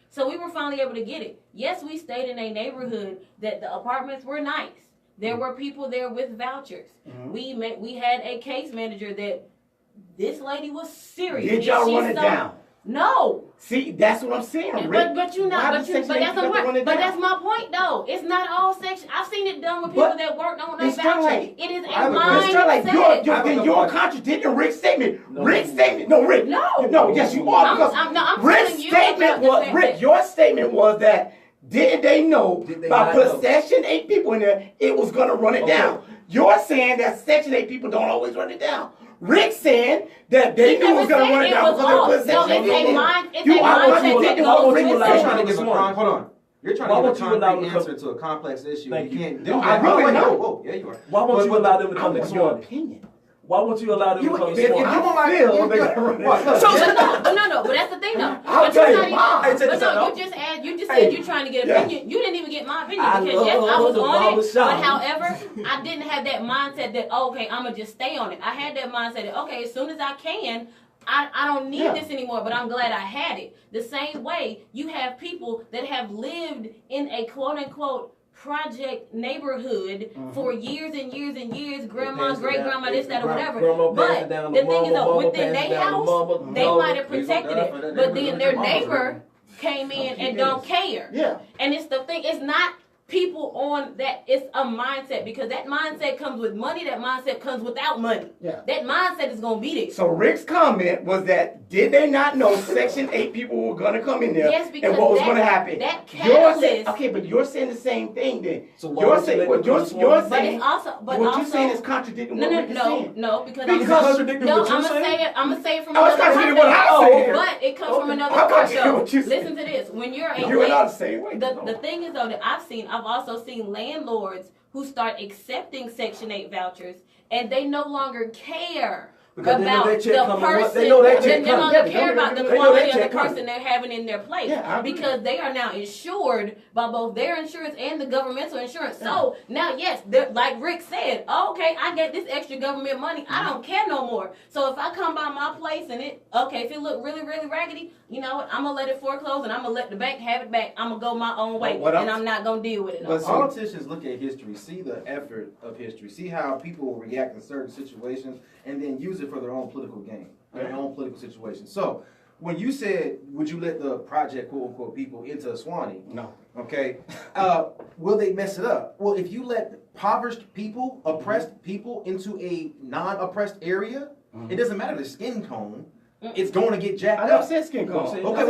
So we were finally able to get it. Yes, we stayed in a neighborhood that the apartments were nice. There were people there with vouchers. We had a case manager that this lady was serious. Did y'all run it down? No. See, that's what I'm saying. But that's my point though. It's not all section. I've seen it done with people that worked on a voucher. Like, it is a mindset. You're contradicting Rick's statement. Rick's statement. No, Rick. No. Yes, you are. Because Rick's statement was Rick. Your statement was that didn't they know by putting Section 8 people in there, it was gonna run it down. You're saying that Section 8 people don't always run it down. Rick saying that they knew it was going to run it down because they put Section 8 in there. You are contradicting what Rick is saying. Hold on. You're trying to give a concrete answer to a complex issue. You can't do that. I really know. Whoa, yeah, you are. Why won't you allow them to come to That's your Swanee? opinion. Why won't you allow them to come to Swanee? No, but that's the thing though. I'll tell you why. You just said you're trying to get opinion. You didn't even get my opinion because yes, I was on it. But however, I didn't have that mindset that okay, I'm gonna just stay on it. I had that mindset that okay, as soon as I can, I don't need this anymore, but I'm glad I had it. The same way you have people that have lived in a quote unquote project neighborhood for years and years and years, grandma, great grandma, this, that, or whatever. But the thing is though, within their house, they might have protected it, but then their neighbor came in and don't care. Yeah. And it's the thing, it's not people on that, it's a mindset because that mindset comes with money, that mindset comes without money. Yeah. That mindset is gonna be there. So Rick's comment was that did they not know Section 8 people were going to come in there and what was going to happen? That catalyst. Okay, but you're saying the same thing then. So you're saying what you're saying is contradicting what Rick is saying. No, because I'm gonna say it from it's another contradicting what I'm saying. but it comes from another I'm part. contradicting what you're saying. Listen to this. When you're a You are not the same way. the thing is though that I've also seen landlords who start accepting Section 8 vouchers and they no longer care because about the person. They know that check they no longer care about the quality of the person coming. they're having in their place because they are now insured by both their insurance and the governmental insurance. So now, yes, like Rick said, okay, I get this extra government money. I don't care no more. So if I come by my place and if it look really, really raggedy, you know what? I'm gonna let it foreclose and I'm gonna let the bank have it back. I'm gonna go my own way and I'm not gonna deal with it. But politicians look at history, see the effort of history, see how people will react in certain situations, and then use it for their own political gain, their own political situation. So, when you said, would you let the project, quote unquote, people into Swanee? No. Okay, will they mess it up? Well, if you let impoverished people, oppressed people into a non-oppressed area, it doesn't matter the skin tone. It's going to get jacked I never up. said skin color. Okay,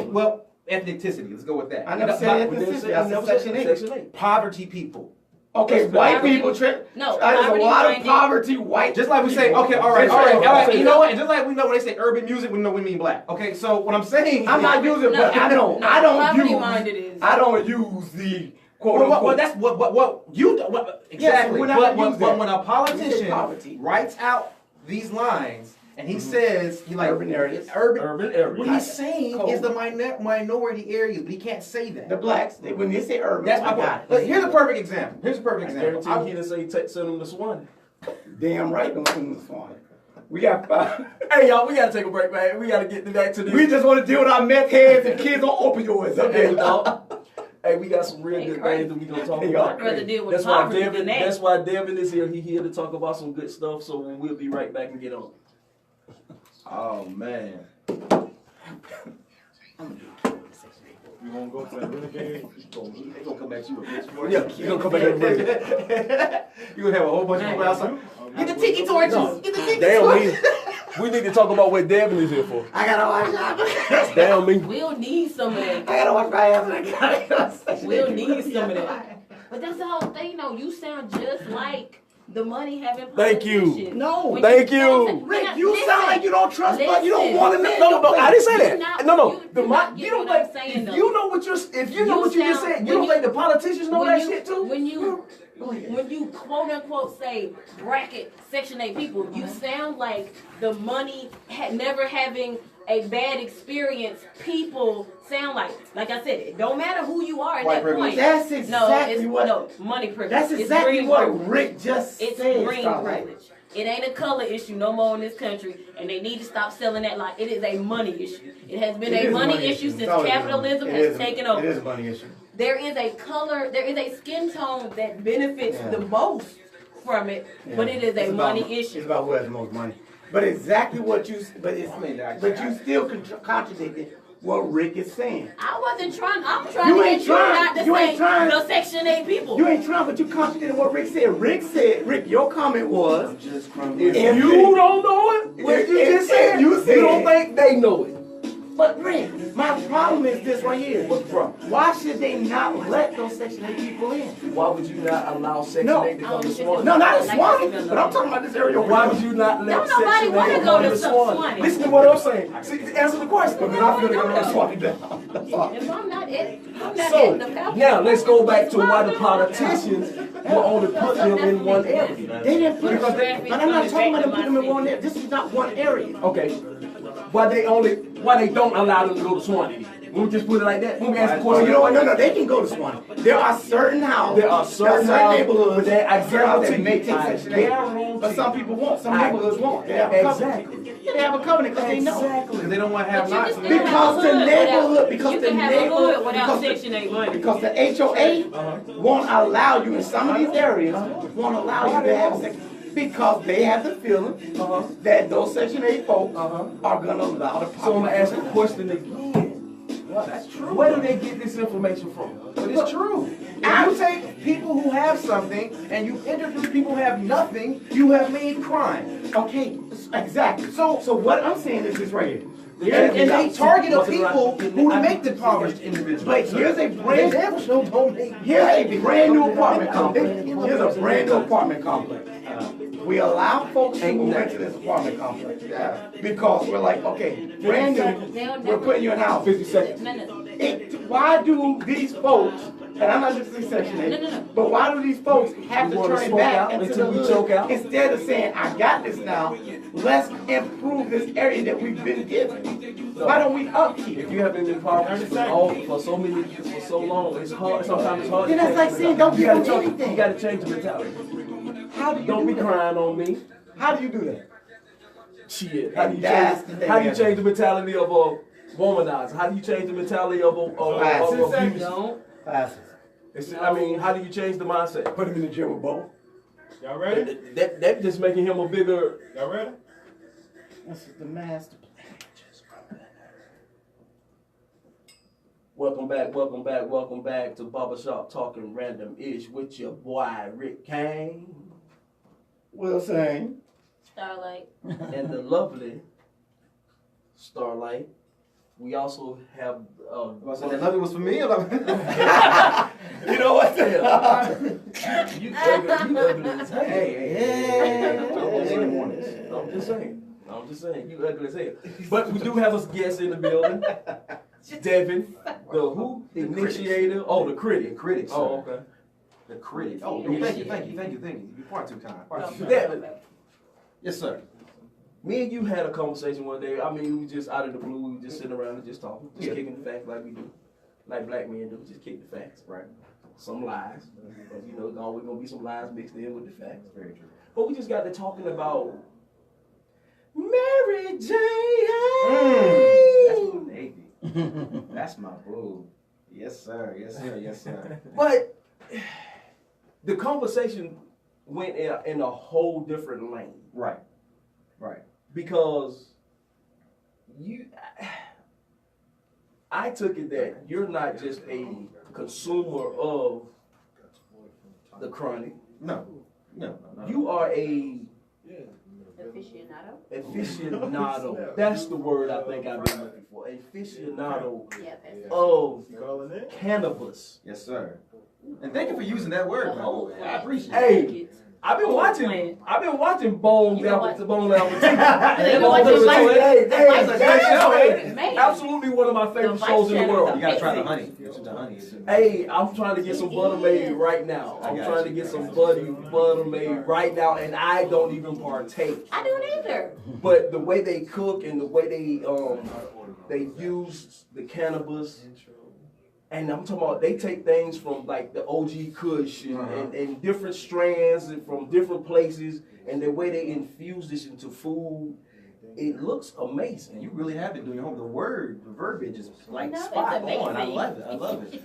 well, ethnicity. Let's go with that. I never said ethnicity. I never said Section 8. Poverty people. Okay, white people. There's a lot of poverty white. Just like we say, okay, all right. You know what? And just like we know when they say urban music, we know we mean black. Okay, so what I'm saying, I'm not using, but I don't use the quote unquote. Well, that's what you exactly. But when a politician writes out these lines and he says urban areas, urban areas, what he's saying is the minority areas, but he can't say that. The blacks, when they say urban, that's my point. Look, here's a perfect example. I guarantee he didn't say send them to Swanee. Damn right, don't send them to Swanee. We got 5. Hey y'all, we gotta take a break, man. We gotta get back to this. We just want to deal with our meth heads and kids on opioids. Okay, dog. Hey, we got some real good things that we gonna talk about. I'd rather deal with poverty than that. That's why Devin is here. He here to talk about some good stuff. So we'll be right back and get on. Oh man. You wanna go to that renegade? They gonna come at you with pitchforks. Yeah, you gonna come back and bring it. You gonna have a whole bunch of people outside. Get the tiki torches. No. Get the tiki Damn torches. me. We need to talk about what Devin is here for. I gotta watch. Damn me. We'll need some of that. I gotta watch my ass. We'll need some of that. But that's the whole thing, though. You sound just like the money having Thank you. politicians. No. When Thank you. Rick, you sound like you don't trust, but you don't want to make No, I didn't say that. not- No. you The not you get don't what I'm think saying, if though. you know what you just said, you don't think the politicians know that shit too? When you quote unquote say bracket Section 8 people, you sound like the money never having a bad experience. People sound like I said, it don't matter who you are at White that privilege. point. That's exactly money privilege. That's It's exactly green what privilege. Rick just said. It's green privilege. It ain't a color issue no more in this country, and they need to stop selling that like it is a money issue. It has been a money issue since capitalism has taken over. It is a money issue. There is a skin tone that benefits the most from it, but it is a money issue. It's about who has the most money. But exactly what you, but you still contradicted what Rick is saying. I wasn't trying. I'm trying You to ain't get you not trying. to You say ain't trying. the Section 8 people. You ain't trying, but you contradicted what Rick said. Rick, your comment was, If you don't know it, what you just said, you don't think they know it. but Rick, my problem is this right here. What's the problem? Why should they not let those Section 8 people in? Why would you not allow Section No. 8 to come to Swanee? No, not in Swanee, but I'm talking about this area over Why here. would you not let Don't nobody Section 8 wanna come go to to Swanee. Listen to what I'm saying. See, answer the question. Because I'm going to go to Swanee down. If I'm not at So, the Falcon, now let's go back to why the politicians will only put them in one area. They didn't put them, but I'm not talking about them putting them in one area. This is not one area. Okay. Why they don't allow them to go to Swanee? We'll just put it like that. When we ask the Well, question, no, they can go to Swanee. There are certain houses, There are certain houses, neighborhoods but they- I that may take guarantee Section you, 8. But some people won't. Some I- neighborhoods won't. They have a covenant. Exactly. Yeah, they have a covenant because they know. Because they don't want to have but you can knots. still Because have a the hood neighborhood- without, because you the can have a neighborhood- hood without because the- Section 8 money. Because the HOA won't allow you in some of these areas, won't allow you to have sex. Because they have the feeling that those Section 8 folks are going to allow the So I'm going to ask the question again. That's true. Where do they get this information from? But it's true. If you take people who have something and you introduce people who have nothing, you have made crime. Okay, exactly. So what I'm saying is this right here. And they target the people who make the impoverished individuals. But here's a brand Here's a brand new apartment complex. Here's a brand new apartment complex. We allow folks to move into this apartment complex because we're like, okay, brand new, we're putting you in house. 50 seconds. Why do these folks, and I'm not just saying Section 8, No. but why do these folks have We to wanna turn it smoke back out into until the we choke out? hood instead of saying, I got this now, let's improve this area that we've been given. Why don't we upkeep? If you have been impoverished for so many years, for so long, it's hard. Sometimes it's hard. Then that's like saying, don't you give gotta them change. anything. You gotta change the mentality. How do you Don't do be that? crying on me. How do you do that? Shit. And that's the thing. How do you change the mentality of a womanizer? How do you change the mentality of abuse? Don't. Classes. I mean, how do you change the mindset? Put him in the gym with Bo. Y'all ready? That just making him a bigger. Y'all ready? This is the master plan. Welcome back to Barbershop Talking Random-ish with your boy Rick Kane. Will Sing. Starlight. And the lovely Starlight. We also have So that lovely was for me? Or You know what? you ugly as hell. hey. I'm just saying, you ugly as hell. But we do have a guest in the building. Devin, the who? Initiator. Oh, the critic. Critic, sir. Oh, okay. The critic. Oh, thank you. You're far too kind. Devin, Yes, sir. me and you had a conversation one day. I mean, we just out of the blue, we were just sitting around and just talking, just kicking the facts like we do, like black men do, just kick the facts, Right. some lies, because you know, there's always gonna be some lies mixed in with the facts. Very true. But we just got to talking about Mary Jane. That's my baby. That's my boo. Yes, sir. But the conversation went in a whole different lane. Right. Because I took it that you're not just a consumer of the chronic. No. You are a Aficionado. That's the word I think I've been looking for. Aficionado Yeah, that's of You calling in? cannabis. Yes, sir. And thank you for using that word, by the way. I appreciate it. Hey, I've been watching Bones You been Albert TV. You been watching That's a great show, ain't it? Man. Absolutely one of my favorite shows in the world. You gotta try the honey. Listen to honey. Hey, I'm trying to get some butter made right now. I'm trying to get some butter made right now, and I don't even partake. I don't either. But the way they cook and the way they use the cannabis, and I'm talking about they take things from like the OG Kush and different strands and from different places, and the way they infuse this into food, it looks amazing. You really have been doing your homework. The verbiage is like No, spot it's amazing. on. I love it.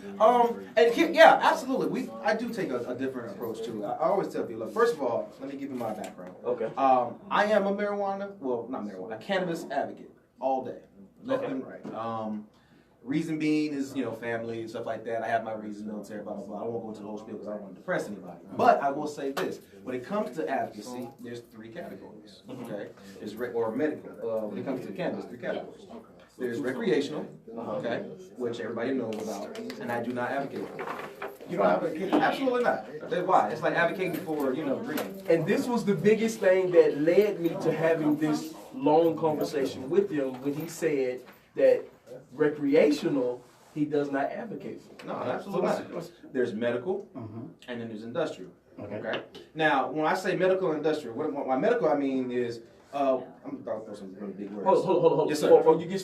And yeah, absolutely. I do take a different approach to it. I always tell people, look, first of all, let me give you my background. Okay. I am a a cannabis advocate all day, left and right. Reason being is, family and stuff like that. I have my reasons, military, blah, blah, blah. I won't go into the whole spiel because I don't want to depress anybody. But I will say this. When it comes to advocacy, there's three categories, okay? There's or medical. When it comes to cannabis, three categories. There's recreational, okay, which everybody knows about, and I do not advocate for it. You don't advocate? Absolutely not. That's why. It's like advocating for, drinking. And this was the biggest thing that led me to having this long conversation with him when he said that recreational, he does not advocate for. No, absolutely not. There's medical, and then there's industrial. Okay. Now, when I say medical and industrial, what by medical I mean is, I'm about to throw some really big words. Hold on. Yes, sir. Before you get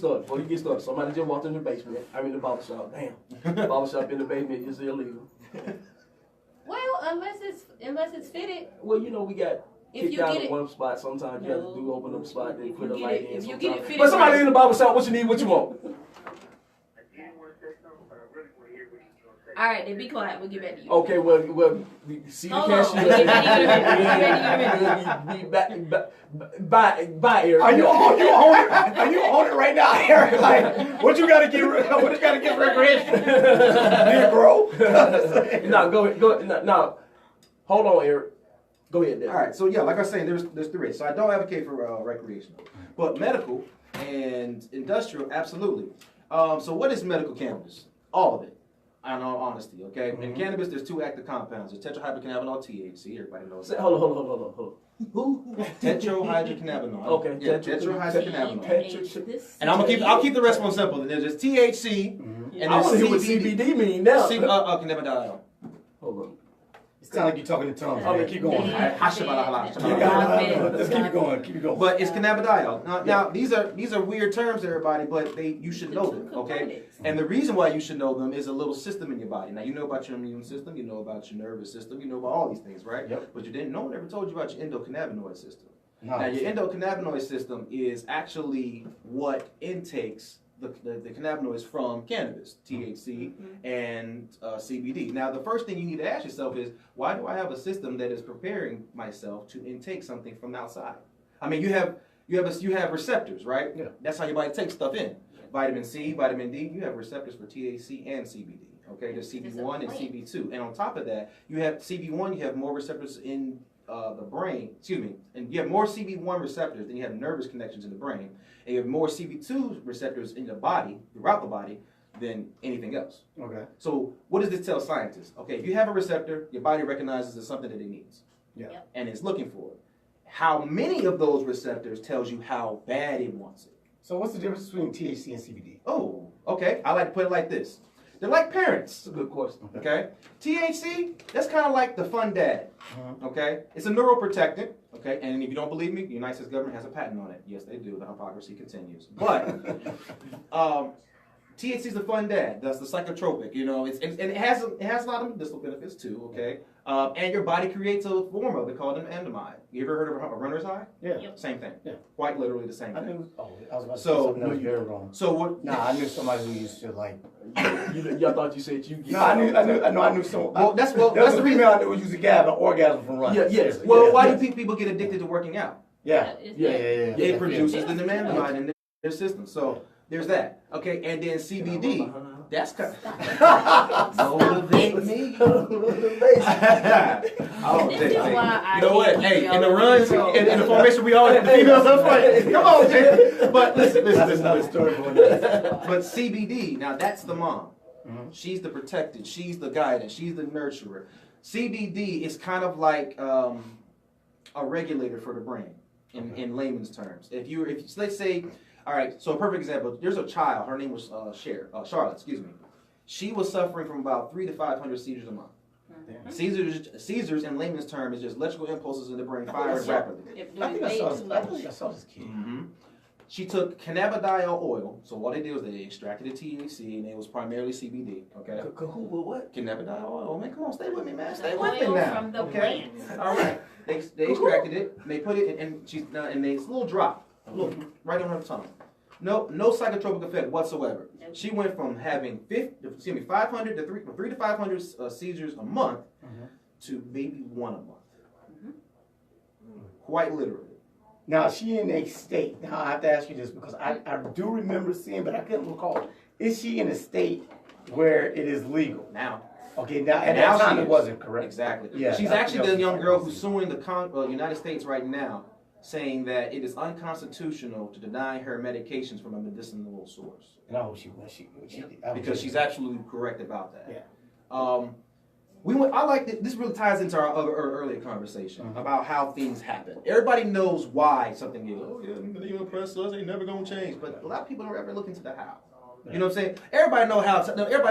started, somebody just walked in the basement. I'm in the barbershop. Damn. Barbershop in the basement is illegal. Well, unless it's fitted. Well, we got If kicked you out get of it- one spot. Sometimes you have to do open up spot, then If put you a get light it- in. if you get sometimes. it fitted But somebody right- in the barbershop, what you need, what you want? All right, then be quiet. We'll get back to you. Okay, well, we see the Hold on. cashier. We'll get back to you in a minute. Bye, Eric. Are you on it right now, Eric? Like, what you gotta get recreation? Negro? No, go ahead. No, hold on, Eric. Go ahead, Dad. All right, so yeah, like I was saying, there's three. So I don't advocate for recreational, but medical and industrial, absolutely. So what is medical cannabis? All of it, in all honesty, okay? In cannabis, there's two active compounds. There's tetrahydrocannabinol, THC, everybody knows that. Hold on. Who? Tetrahydrocannabinol. Okay. Yeah, tetrahydrocannabinol. This- And I'll keep the rest one simple. There's just THC, and I want to hear what there's CBD mean now. cannabidiol. Hold on. It sounds like you're talking in tongues. Okay, keep going. Let's keep it going. Keep it going. But it's cannabidiol. Now these are weird terms, everybody, but you should know them, okay? And the reason why you should know them is a little system in your body. Now you know about your immune system, you know about your nervous system, you know about all these things, right? Yep. But you didn't. No one ever told you about your endocannabinoid system. No. Now your endocannabinoid system is actually what intakes the cannabinoids from cannabis, THC and CBD. Now, the first thing you need to ask yourself is, why do I have a system that is preparing myself to intake something from outside? I mean, you have receptors, right? Yeah. That's how your body takes stuff in. Vitamin C, vitamin D, you have receptors for THC and CBD. Okay, there's CB1 and CB2. And on top of that, you have CB1, you have more receptors in the brain, and you have more CB1 receptors than you have nervous connections in the brain. And you have more CB2 receptors in the body, throughout the body, than anything else. Okay. So what does this tell scientists? Okay, if you have a receptor, your body recognizes it's something that it needs. Yeah. Yep. And it's looking for it. How many of those receptors tells you how bad it wants it. So what's the difference between THC and CBD? Oh, okay. I like to put it like this. They're like parents. That's a good question. Okay? THC, that's kind of like the fun dad. Uh-huh. Okay? It's a neuroprotectant. Okay? And if you don't believe me, the United States government has a patent on it. Yes, they do. The hypocrisy continues. But THC is the fun dad. That's the psychotropic. You know, and it has a lot of medicinal benefits too. Okay? And your body creates a form of it called an anandamide. You ever heard of a runner's high? Yeah. Yep. Same thing. Yeah. Quite literally the same I thing. knew. Oh, I was about to So- say something that was very wrong. So what? Nah, I knew somebody who used to like. Y'all thought you said you get. No, I knew someone. Well, that's There was the a reason. female I knew who used to get an orgasm from running. Yeah, yes. Well, why yes. do people get addicted to working out? Yeah. Yeah. It produces the anandamide in their system. So there's that. Okay, and then CBD. That's kind of motivate me. This is why I You know what? can't Hey, keep in the y'all runs, control. in the formation, we always have the females up front. Come on, Jay. But listen. That's another story for another. But CBD, now that's the mom. Mhm. She's the protected. She's the guidance. She's the nurturer. CBD is kind of like a regulator for the brain, in layman's terms. If let's say, all right. So a perfect example. There's a child. Her name was Charlotte. Excuse me. She was suffering from about 300 to 500 seizures a month. Seizures in layman's terms is just electrical impulses in the brain firing rapidly. If I doing think I way saw too this. I much. think I saw this kid. Mm-hmm. She took cannabidiol oil. So what they did was they extracted the THC and it was primarily CBD. Okay. Who with what? Cannabidiol oil. Man, come on, stay with me, man. Stay The with me oil now. from the Okay. plant. All right. They extracted it. And they put it in, and she's and it's a little drop, right on her tongue. No psychotropic effect whatsoever. She went from having 500 to 3 to 500 seizures a month to maybe one a month. Quite literally. Now, is she in a state? Now, I have to ask you this because I do remember seeing, but I couldn't recall. Is she in a state where it is legal? Now. Okay, now at Now that time she it is. wasn't correct. Exactly. Yeah, She's that- actually that the was young right. girl who's suing the United States right now, saying that it is unconstitutional to deny her medications from a medicinal source. And I hope she did. Because she's absolutely correct about that. Yeah. I like this really ties into our earlier conversation about how things happen. Everybody knows why something is. Oh yeah, they oppress us, they never gonna change. But a lot of people don't ever look into the how. You know what I'm saying? Everybody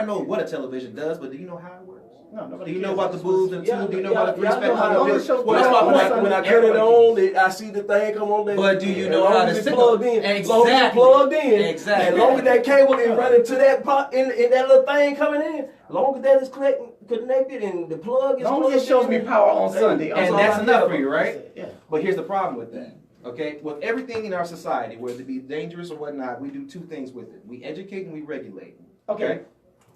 knows what a television does, but do you know how it works? No, nobody Do you know cares. about the boobs and tube? Do you know yeah, about the three yeah, I know how spectrum? it works. shows- Well, that's my Yeah, point. When I cut it on, I see the thing come on. But do you know as long how as to it's signal? plugged in? As Exactly. long as it's plugged in. Exactly. As long as that cable is running to that pot in that little thing coming in. As long as that is connected and the plug is As long plugged as it shows in, me power on Sunday. And all that's I enough care for you, about. right? Yeah. But here's the problem with that. Okay, with everything in our society, whether it be dangerous or whatnot, we do two things with it: we educate and we regulate. Okay.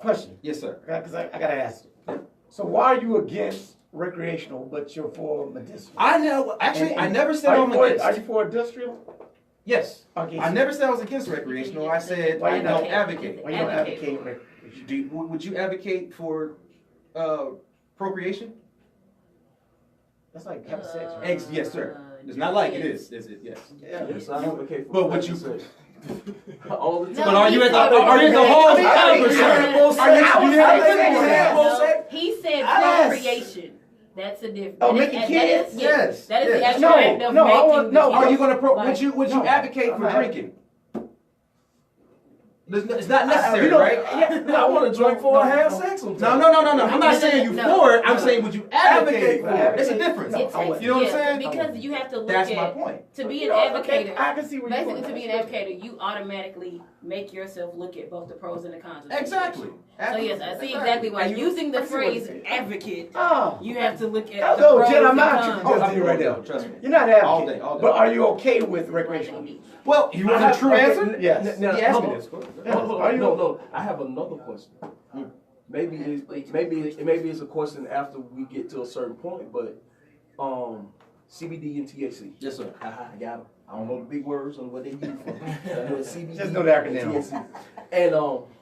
Question. Yes, sir. Because I gotta ask you. So why are you against recreational, but you're for medicinal? I know. Actually, I never said are I'm you for, against. Are you for industrial? Yes. Okay. I never said I was against recreational. I said Why I you don't not? advocate. Why you don't Advocate. advocate recreational? Would you advocate for procreation? That's like having sex, right? Yes, sir. It's not like it is. Is it? Yes. Yeah. Yes, I advocate for But would you? sex. All the No, time. But are you at the No, are you at the whole I mean, conversation? both Are you? sides. Do you I have think to we have both sides. He said Yes. procreation. That's a different. Oh, that is- making that kids? is- Yes. That is the Yes. actual No, act of no, I making want- the no, kid. Are you gonna Like, would you No, advocate I'm for not. drinking? It's not necessary, You don't- right? I want to drink before I have sex sometimes. No. I'm not saying you No. for it. I'm saying would you advocate for it? Advocate. It's a difference. It's, I wouldn't. You know what I'm saying? Because you have to look That's at my point. to be You an know, okay, advocator. I can see where you're Basically, going. to be an advocator, you automatically make yourself look at both the pros and the cons. Of the Exactly. situation. So yes, I see exactly why. And you- Using the I see what phrase you're saying. advocate, Oh. you have to look at I'll the go, pros Jen, I'm and not cons. tripping. I'm right there. trust me. You're not advocating. All day, all day. But are you okay with recreational? Well, you want a true Okay, answer? Yes. Now, He asked hold me on. this. Yeah. Hold on, Are you- no. I have another question. Maybe it's a question after we get to a certain point, but CBD and THC. Yes, sir. I got him. I don't know the big words on what they use. I know the CBD. Just know the acronym. THC. And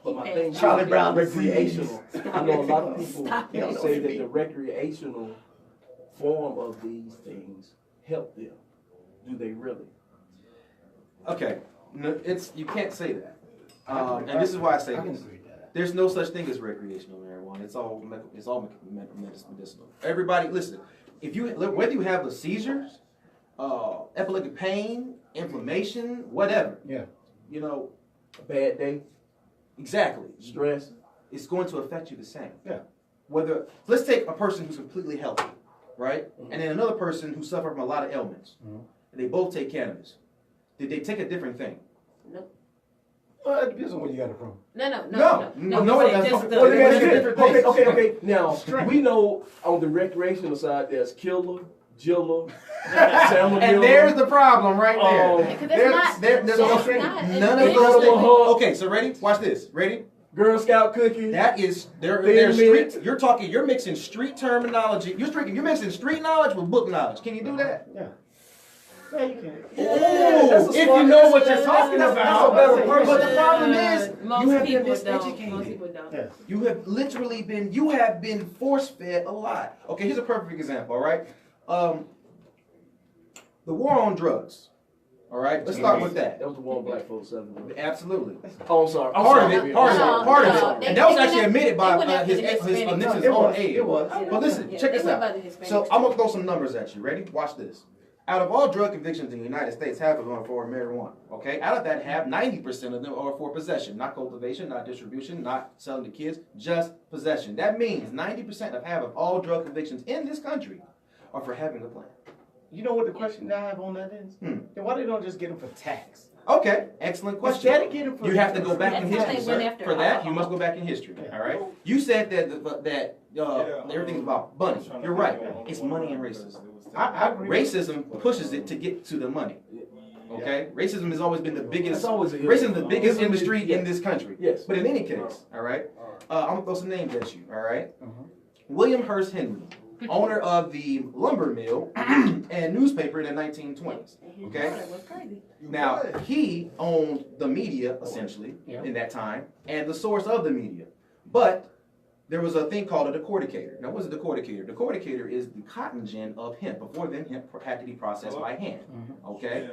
but my thing Charlie is Brown recreational. I know a lot of people Stop it. say that the recreational form of these things help them. Do they really? Okay, no, you can't say that. And this is why I say I can this. agree with that. There's no such thing as recreational marijuana. It's all medicinal. Everybody, listen. Whether you have a seizures, epileptic pain, inflammation, whatever. Yeah. You know, A bad day, exactly. stress. It's going to affect you the same. Yeah. Let's take a person who's completely healthy, right? Mhm. And then another person who suffered from a lot of ailments. Mhm. And they both take cannabis. Did they take a different thing? Nope. Well, it depends on where you got it from. No, it doesn't. just the- Well, let me ask you Okay, different things. okay. Now, we know on the recreational side, there's killer, Jilla, And there's the problem right there. Because there's None of those things. Okay, so ready? Watch this. Ready? Girl Scout cookie. That is they're Thin street. mint. You're mixing street terminology. You're mixing street knowledge with book knowledge. Can you do that? Yeah. Yeah, you can. Ooh, if you know what you're talking that's about. a better person. But the problem is, most you have people been don't. Most miseducated. people don't. Yes. You have literally been force fed a lot. Okay, here's a perfect example. All right, the war on drugs. All right, let's start with that. That was the one black folks said. Absolutely. Oh, I'm sorry. Part of it, part of No, it, they- and that was they actually went admitted by they went after his the Hispanics. Nixon's It own was. aide. It was. But listen, Yeah, check they this went by out. the Hispanics. So I'm gonna throw some numbers at you. Ready? Watch this. Out of all drug convictions in the United States, half of them are for marijuana. Okay? Out of that half, 90% of them are for possession, not cultivation, not distribution, not selling to kids, just possession. That means 90% of half of all drug convictions in this country are for having a plant. You know what the question that I have on that is? Then why they don't just get them for tax? Okay, excellent question. Instead of getting for You have to go back in That's history, how they sir. went after For that, you alcohol. must go back in history. Yeah. All right. You said that everything's about money. You're right. It's money and racism. I agree. Racism pushes it to get to the money. Okay. Racism has always been the biggest. That's always Racism is the biggest industry in this country. Yes. But in any case, all right. I'm gonna throw some names at you. All right. Mhm. William Hurst Henry, owner of the lumber mill and newspaper in the 1920s. Okay. That was crazy. Now, he owned the media, essentially, Yeah. in that time, and the source of the media. But there was a thing called a decorticator. Now, what's a decorticator? Decorticator is the cotton gin of hemp. Before then, hemp had to be processed by hand. Okay?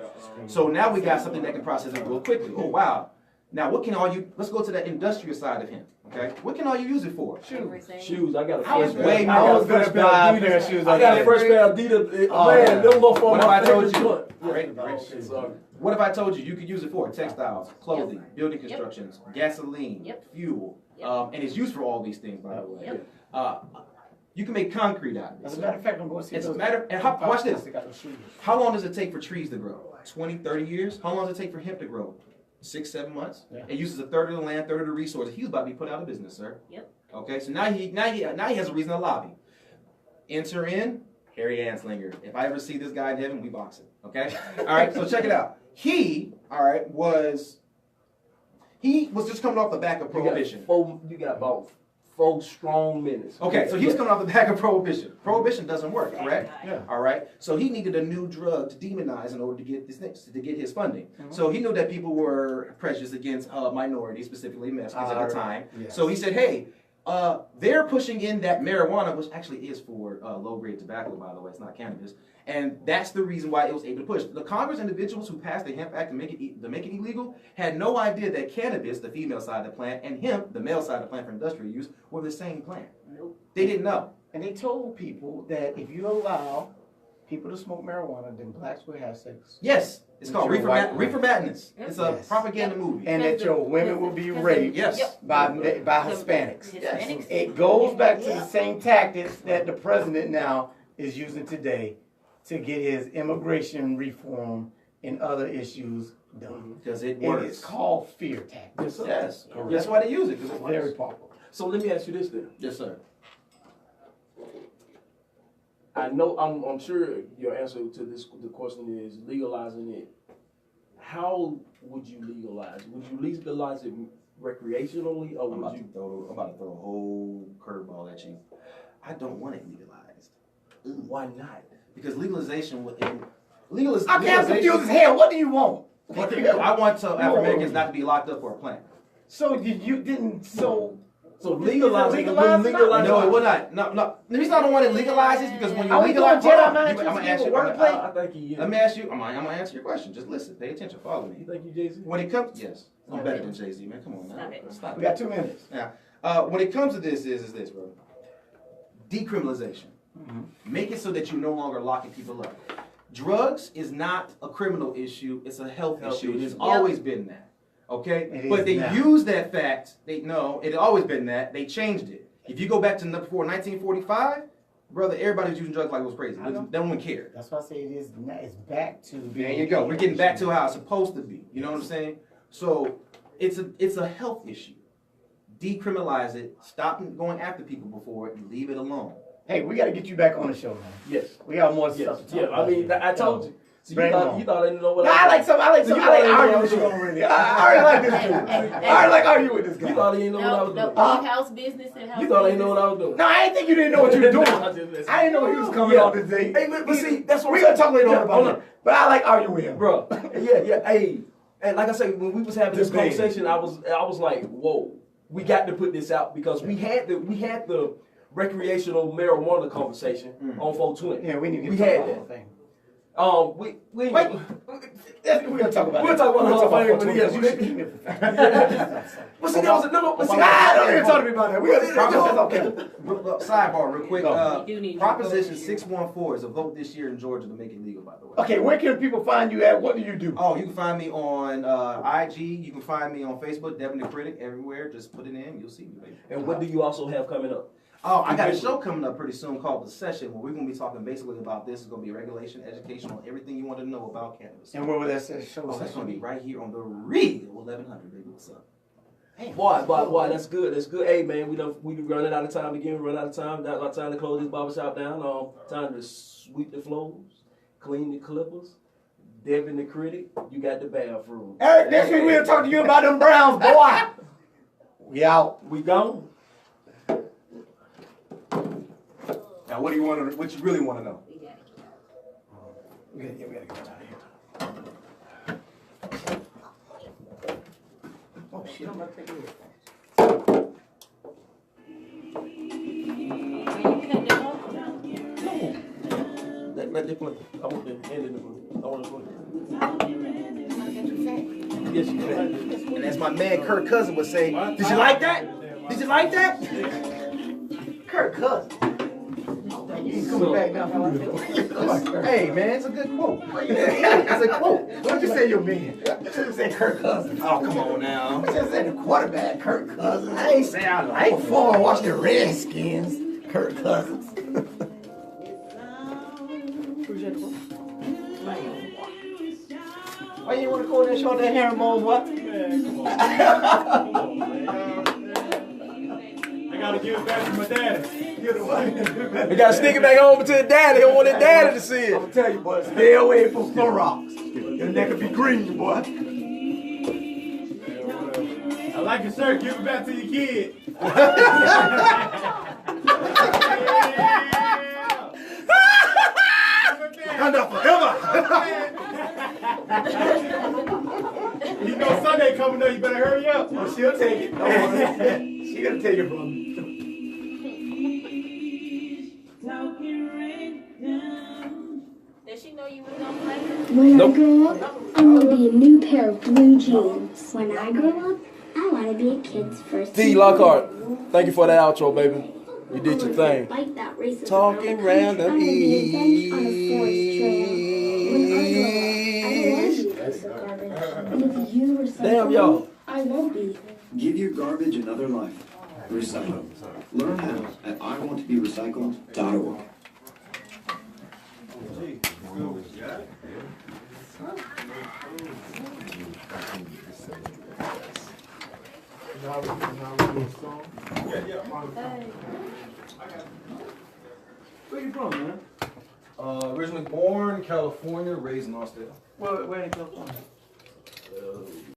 So now we got something that can process it real quickly. Oh, wow. Now, let's go to the industrial side of hemp. Okay? What can all you use it for? Shoes. I got a I was fresh way pair. more- I I was gonna buy a pair of shoes. I got a fresh pair of Adidas. Oh, Man, yeah. them go for What if my I told favorite you? joint. Right, Oh, right. okay, sorry. What if I told you could use it for textiles, clothing, building constructions, gasoline, Yep. fuel, Yep. And it's used for all these things, by the way. Yep. You can make concrete out of As it. a matter of fact, I'm going to see It's a those- matter- and how- watch this. They got those shoes. How long does it take for trees to grow? 20, 30 years? How long does it take for hemp to grow? 6, 7 months? Yeah. It uses a third of the land, third of the resources. He was about to be put out of business, sir. Yep. Okay, so now he has a reason to lobby. Enter in Harry Anslinger. If I ever see this guy in heaven, we box it. Okay? All right, so check it out. He was just coming off the back of Prohibition. You got about 4 strong minutes. Okay, so he was coming off the back of Prohibition. Prohibition doesn't work, correct? Yeah. All right. So he needed a new drug to demonize in order to get his funding. So he knew that people were prejudiced against minorities, specifically Mexicans at the time. Yes. So he said, "Hey, they're pushing in that marijuana, which actually is for low-grade tobacco, by the way. It's not cannabis, and that's the reason why it was able to push." The Congress individuals who passed the Hemp Act to make it illegal had no idea that cannabis, the female side of the plant, and hemp, the male side of the plant for industrial use, were the same plant. Nope. They didn't know. And they told people that if you allow people to smoke marijuana, then blacks will have sex. Yes, it's called With your white Reefer Madness. Yep. It's a Yes. propaganda movie. And that your women will be raped Yes. by Hispanics. Hispanics. It goes back to the same tactics that the president now is using today to get his immigration reform and other issues done. Because it And works. it's called fear tactics. Yes. Correct. That's why they use it, because it It's very works. popular. So let me ask you this then. Yes, sir. I know I'm sure your answer to the question is legalizing it. How would you legalize? Would you legalize it recreationally, or I'm would about you? to throw a whole curveball at you. I don't want it legalized. Why not? Because legalization would, I'm confused as hell. What do you want? I want African Americans not to be locked up for a plan. So you didn't. So legalize it. Legalize No, it will not. No. The reason I don't want to legalize is because when you Are we legalize, doing Jedi I'm mind gonna tricks ask you. with wordplay? I think he is. Let me ask you. I'm gonna answer your question. Just listen. Pay attention. Follow me. You think you Jay-Z? When it comes, yes, I'm better than Jay-Z, man. Come on, Stop now. it. Stop We it. got 2 minutes. Now, when it comes to this, is this, bro? Decriminalization. Make it so that you're no longer locking people up. Drugs is not a criminal issue; it's a health issue. It has always been that. Okay, It but is they now. use that fact. It had always been that. They changed it. If you go back to before 1945, brother, everybody was using drugs like it was crazy. I know. No one cared. That's why I say it's back to. There you go. We're getting back to how it's supposed to be. You know what I'm saying? So it's a health issue. Decriminalize it. Stop going after people before it and leave it alone. Hey, we got to get you back on the show, man. Yes. We got more Yes. stuff to talk Yeah. about. I mean, I told you. So Bring it on. you thought I didn't know what No, I like some. I like arguing with you doing. already. I already like this dude. I already like arguing with this guy. You thought I didn't know what I was No, doing. leave house business and house You thought I didn't business. know what I was doing. No, I didn't think you didn't know what you were doing. I just listen. I didn't know he was coming Yeah. on this day. Hey, but see, that's what We're going to talk later on Yeah, about hold that. on. But I like arguing with him. Bro, yeah, hey, and like I said, when we was having this Debate. conversation, I was like, whoa, we got to put this out because we had the recreational marijuana conversation on 420. Yeah, we need to We talk had about that. that thing. We Wait. We're going to talk about We'll it. talk about We'll the talk Hall of about Fame when he has 420. but see, that was no, but see, I don't even talk to me about that. We got to talk about that. Okay. Sidebar, real quick. You do need to Proposition vote. 614 is a vote this year in Georgia to make it legal, by the way. Okay, where can people find you at? What do you do? Oh, you can find me on IG. You can find me on Facebook, Devin the Critic, everywhere. Just put it in. You'll see me, baby. And what do you also have coming up? Oh, I got a show coming up pretty soon called The Session, where we're going to be talking basically about this. It's going to be regulation, educational, everything you want to know about cannabis. And where will that show? Oh, that's going to be right here on the real 1100, baby. What's up? Boy, that's good. That's good. Hey, man, we running out of time again. Run out of time. That's our time to close this barbershop down. Time to sweep the floors, clean the clippers. Devin the Critic, you got the bathroom. Eric, next week we'll talk to you about them Browns, boy. We out. We gone. Now, what do you want to? What you really want to know? We got it. We gotta get out of here. Oh shit, I'm about to take it. Let it play. I want the end of the movie. I want to play. Yes, you can. And as my man Kirk Cousin would say, did you like that? Did you like that? Kirk Cousins. You ain't coming back now for real. Hey, man, it's a good quote. It's a quote. What'd you say your man? You should have said Kirk Cousins. Oh, come on now. You should have said the quarterback, Kirk Cousins. I ain't say I like it. Former Washington Redskins, Kirk Cousins. Why you want to call that show that Hermon what? I gotta give it back to my daddy. You're the one. We got to stick it back over to the daddy. He don't want his daddy to see I'm it. gonna tell you, boy, stay away from Clorox. Your neck will be green, boy. I like it, sir. Give it back to your kid. Enough forever. You know Sunday coming up. You better hurry up. Oh, she'll take it. Don't worry. She gonna take it from me. Does she know you was gonna play? When I grow up, I want to be a new pair of blue jeans. When I grow up, I want to be a kid's first. D. Lockhart, thank you for that outro, baby. You did your thing. Like that racist Talking around the country. I random want to be a bench on a forest trail. When I grow up, I don't want to be a piece of garbage. And if you recycle Damn, y'all. me, I won't be. Give your garbage another life. Recycle. Learn how at iwanttoberecycled.org. Where you from, man? Originally born in California, raised in Austria. Where you go from?